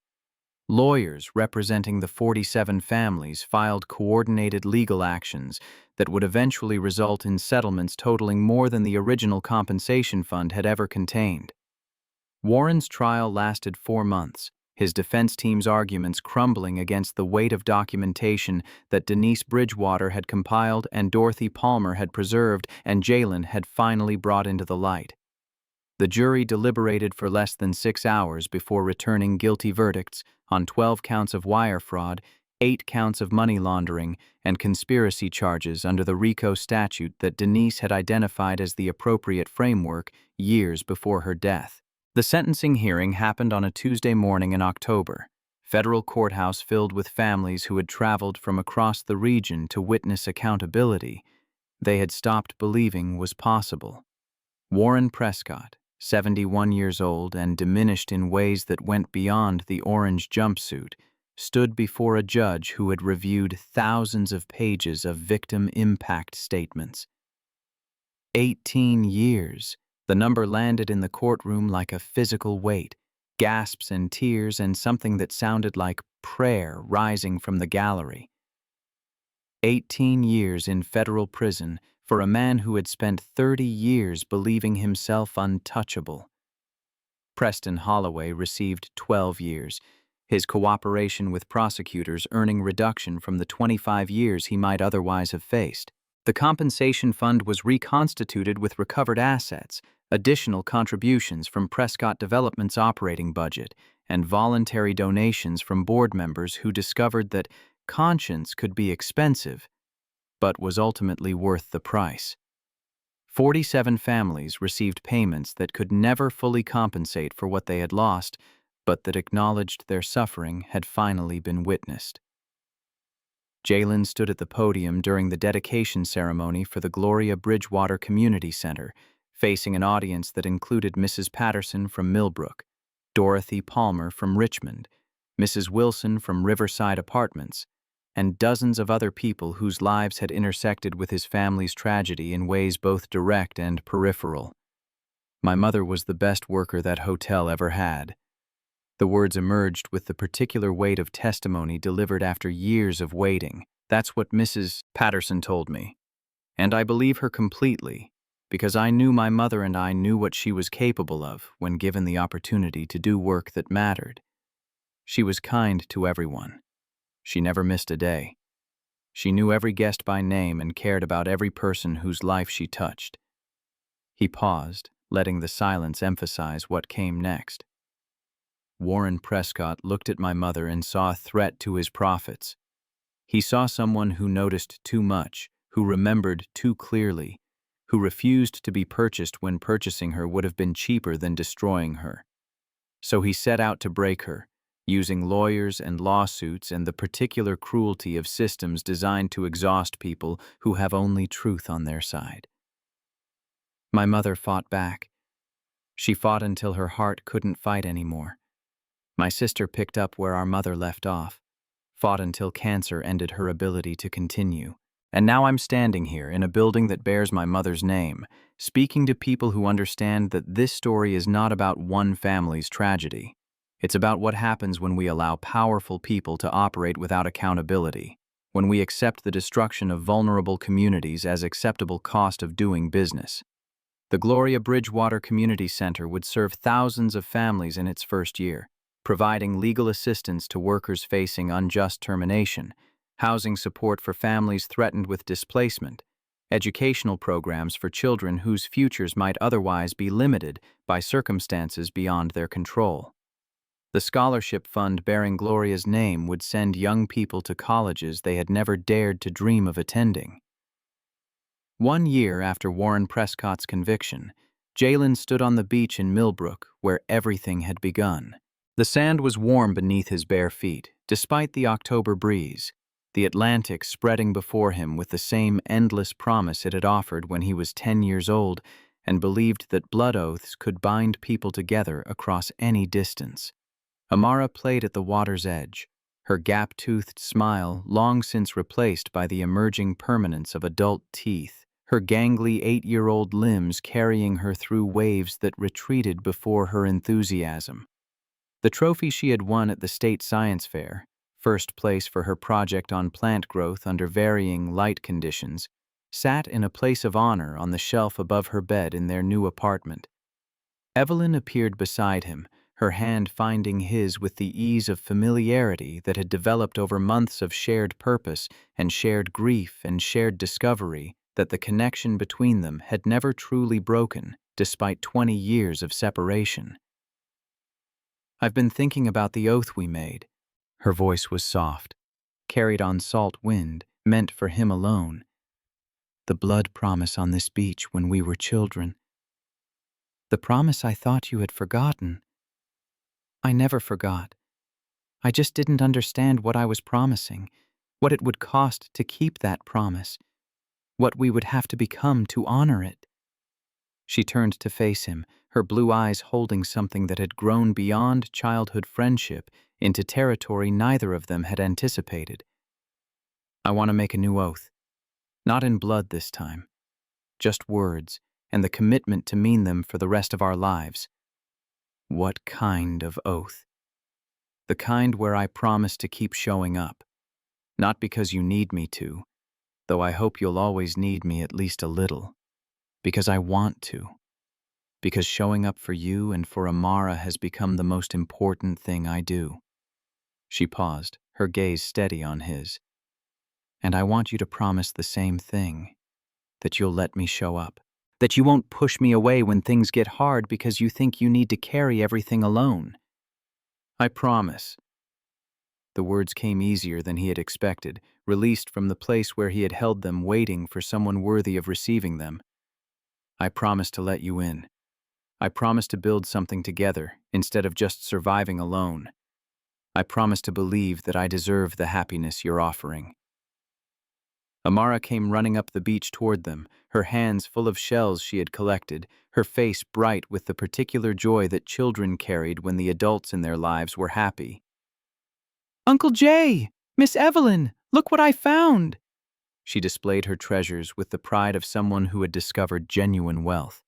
Lawyers representing the 47 families filed coordinated legal actions that would eventually result in settlements totaling more than the original compensation fund had ever contained. Warren's trial lasted 4 months, his defense team's arguments crumbling against the weight of documentation that Denise Bridgewater had compiled and Dorothy Palmer had preserved and Jalen had finally brought into the light. The jury deliberated for less than 6 hours before returning guilty verdicts on 12 counts of wire fraud, 8 counts of money laundering, and conspiracy charges under the RICO statute that Denise had identified as the appropriate framework years before her death. The sentencing hearing happened on a Tuesday morning in October. Federal courthouse filled with families who had traveled from across the region to witness accountability they had stopped believing was possible. Warren Prescott, 71 years old and diminished in ways that went beyond the orange jumpsuit, stood before a judge who had reviewed thousands of pages of victim impact statements. 18 years. The number landed in the courtroom like a physical weight, gasps and tears and something that sounded like prayer rising from the gallery. 18 years in federal prison for a man who had spent 30 years believing himself untouchable. Preston Holloway received 12 years, his cooperation with prosecutors earning reduction from the 25 years he might otherwise have faced. The compensation fund was reconstituted with recovered assets, additional contributions from Prescott Development's operating budget, and voluntary donations from board members who discovered that conscience could be expensive, but was ultimately worth the price. 47 families received payments that could never fully compensate for what they had lost, but that acknowledged their suffering had finally been witnessed. Jalen stood at the podium during the dedication ceremony for the Gloria Bridgewater Community Center, facing an audience that included Mrs. Patterson from Millbrook, Dorothy Palmer from Richmond, Mrs. Wilson from Riverside Apartments, and dozens of other people whose lives had intersected with his family's tragedy in ways both direct and peripheral. "My mother was the best worker that hotel ever had." The words emerged with the particular weight of testimony delivered after years of waiting. "That's what Mrs. Patterson told me. And I believe her completely, because I knew my mother and I knew what she was capable of when given the opportunity to do work that mattered. She was kind to everyone. She never missed a day. She knew every guest by name and cared about every person whose life she touched." He paused, letting the silence emphasize what came next. Warren Prescott looked at my mother and saw a threat to his profits. He saw someone who noticed too much, who remembered too clearly, who refused to be purchased when purchasing her would have been cheaper than destroying her. So he set out to break her, using lawyers and lawsuits and the particular cruelty of systems designed to exhaust people who have only truth on their side. My mother fought back. She fought until her heart couldn't fight anymore. My sister picked up where our mother left off, fought until cancer ended her ability to continue. And now I'm standing here in a building that bears my mother's name, speaking to people who understand that this story is not about one family's tragedy. It's about what happens when we allow powerful people to operate without accountability, when we accept the destruction of vulnerable communities as acceptable cost of doing business. The Gloria Bridgewater Community Center would serve thousands of families in its first year, providing legal assistance to workers facing unjust termination, housing support for families threatened with displacement, educational programs for children whose futures might otherwise be limited by circumstances beyond their control. The scholarship fund bearing Gloria's name would send young people to colleges they had never dared to dream of attending. 1 year after Warren Prescott's conviction, Jalen stood on the beach in Millbrook where everything had begun. The sand was warm beneath his bare feet, despite the October breeze, the Atlantic spreading before him with the same endless promise it had offered when he was 10 years old and believed that blood oaths could bind people together across any distance. Amara played at the water's edge, her gap-toothed smile long since replaced by the emerging permanence of adult teeth, her gangly 8-year-old limbs carrying her through waves that retreated before her enthusiasm. The trophy she had won at the state science fair, first place for her project on plant growth under varying light conditions, sat in a place of honor on the shelf above her bed in their new apartment. Evelyn appeared beside him, her hand finding his with the ease of familiarity that had developed over months of shared purpose and shared grief and shared discovery that the connection between them had never truly broken, despite 20 years of separation. "I've been thinking about the oath we made." Her voice was soft, carried on salt wind, meant for him alone. "The blood promise on this beach when we were children. The promise I thought you had forgotten." "I never forgot. I just didn't understand what I was promising, what it would cost to keep that promise, what we would have to become to honor it." She turned to face him, her blue eyes holding something that had grown beyond childhood friendship into territory neither of them had anticipated. "I want to make a new oath. Not in blood this time. Just words, and the commitment to mean them for the rest of our lives." "What kind of oath?" "The kind where I promise to keep showing up. Not because you need me to, though I hope you'll always need me at least a little. Because I want to. Because showing up for you and for Amara has become the most important thing I do." She paused, her gaze steady on his. "And I want you to promise the same thing, that you'll let me show up. That you won't push me away when things get hard because you think you need to carry everything alone." "I promise." The words came easier than he had expected, released from the place where he had held them waiting for someone worthy of receiving them. "I promise to let you in. I promise to build something together instead of just surviving alone. I promise to believe that I deserve the happiness you're offering." Amara came running up the beach toward them, her hands full of shells she had collected, her face bright with the particular joy that children carried when the adults in their lives were happy. "Uncle Jay! Miss Evelyn! Look what I found!" She displayed her treasures with the pride of someone who had discovered genuine wealth.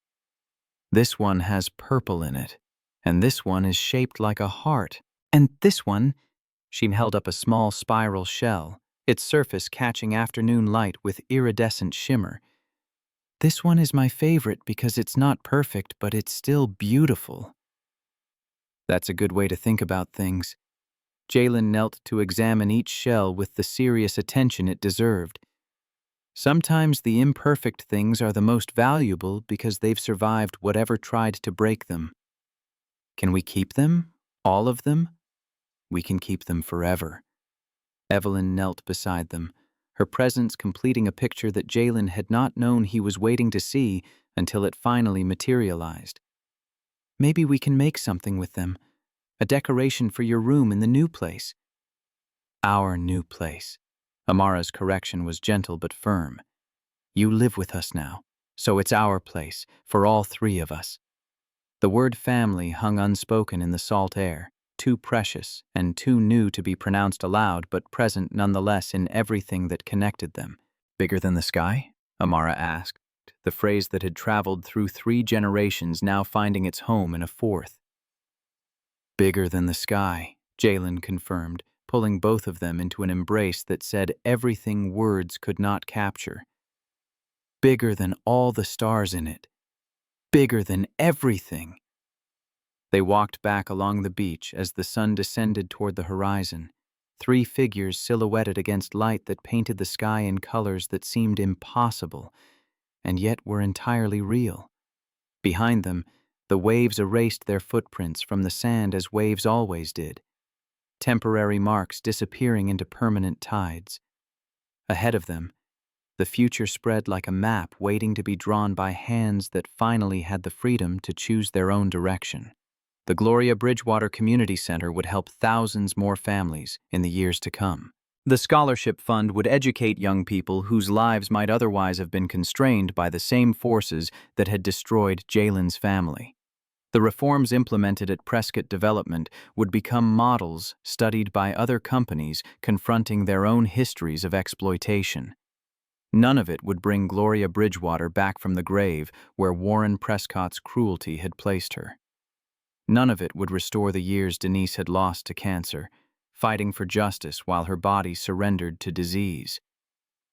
"This one has purple in it, and this one is shaped like a heart, and this one—" She held up a small spiral shell, its surface catching afternoon light with iridescent shimmer. "This one is my favorite because it's not perfect, but it's still beautiful." That's a good way to think about things. Jalen knelt to examine each shell with the serious attention it deserved. Sometimes the imperfect things are the most valuable because they've survived whatever tried to break them. Can we keep them? All of them? We can keep them forever. Evelyn knelt beside them, her presence completing a picture that Jalen had not known he was waiting to see until it finally materialized. "Maybe we can make something with them. A decoration for your room in the new place." "Our new place." Amara's correction was gentle but firm. "You live with us now, so it's our place, for all three of us." The word family hung unspoken in the salt air, too precious and too new to be pronounced aloud, but present nonetheless in everything that connected them. "Bigger than the sky?" Amara asked, the phrase that had traveled through 3 generations now finding its home in a 4th. "Bigger than the sky," Jalen confirmed, pulling both of them into an embrace that said everything words could not capture. "Bigger than all the stars in it. Bigger than everything." They walked back along the beach as the sun descended toward the horizon, 3 figures silhouetted against light that painted the sky in colors that seemed impossible, and yet were entirely real. Behind them, the waves erased their footprints from the sand as waves always did, temporary marks disappearing into permanent tides. Ahead of them, the future spread like a map waiting to be drawn by hands that finally had the freedom to choose their own direction. The Gloria Bridgewater Community Center would help thousands more families in the years to come. The scholarship fund would educate young people whose lives might otherwise have been constrained by the same forces that had destroyed Jalen's family. The reforms implemented at Prescott Development would become models studied by other companies confronting their own histories of exploitation. None of it would bring Gloria Bridgewater back from the grave where Warren Prescott's cruelty had placed her. None of it would restore the years Denise had lost to cancer, fighting for justice while her body surrendered to disease.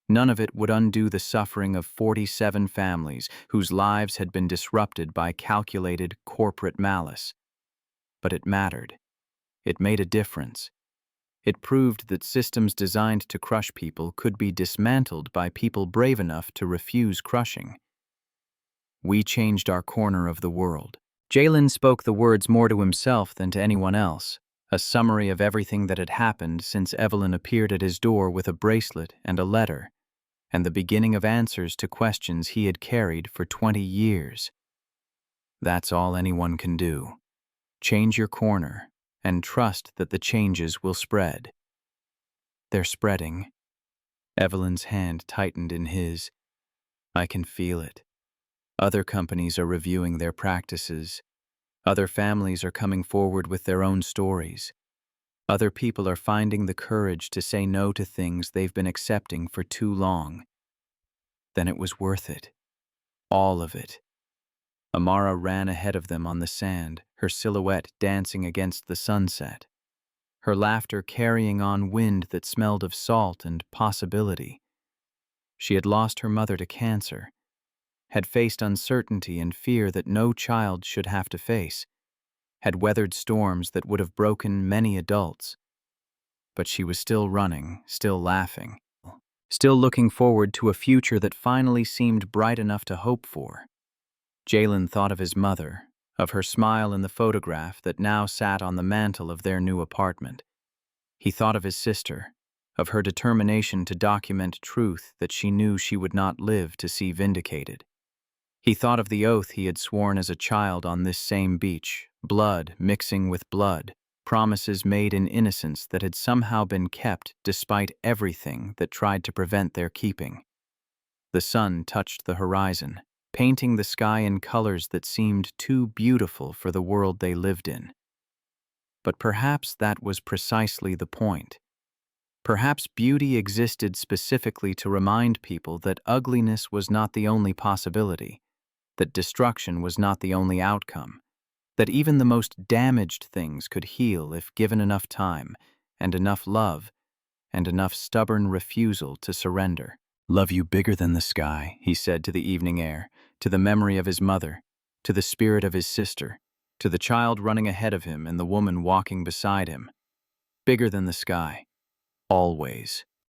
None of it would undo the suffering of 47 families whose lives had been disrupted by calculated corporate malice. But it mattered. It made a difference. It proved that systems designed to crush people could be dismantled by people brave enough to refuse crushing. We changed our corner of the world. Jalen spoke the words more to himself than to anyone else, a summary of everything that had happened since Evelyn appeared at his door with a bracelet and a letter, and the beginning of answers to questions he had carried for 20 years. That's all anyone can do. Change your corner, and trust that the changes will spread. They're spreading. Evelyn's hand tightened in his. I can feel it. Other companies are reviewing their practices. Other families are coming forward with their own stories. Other people are finding the courage to say no to things they've been accepting for too long. Then it was worth it. All of it. Amara ran ahead of them on the sand, her silhouette dancing against the sunset. Her laughter carrying on wind that smelled of salt and possibility. She had lost her mother to cancer, had faced uncertainty and fear that no child should have to face, had weathered storms that would have broken many adults. But she was still running, still laughing, still looking forward to a future that finally seemed bright enough to hope for. Jalen thought of his mother, of her smile in the photograph that now sat on the mantel of their new apartment. He thought of his sister, of her determination to document truth that she knew she would not live to see vindicated. He thought of the oath he had sworn as a child on this same beach, blood mixing with blood, promises made in innocence that had somehow been kept despite everything that tried to prevent their keeping. The sun touched the horizon, painting the sky in colors that seemed too beautiful for the world they lived in. But perhaps that was precisely the point. Perhaps beauty existed specifically to remind people that ugliness was not the only possibility, that destruction was not the only outcome, that even the most damaged things could heal if given enough time, and enough love, and enough stubborn refusal to surrender. Love you bigger than the sky, he said to the evening air, to the memory of his mother, to the spirit of his sister, to the child running ahead of him and the woman walking beside him. Bigger than the sky. Always.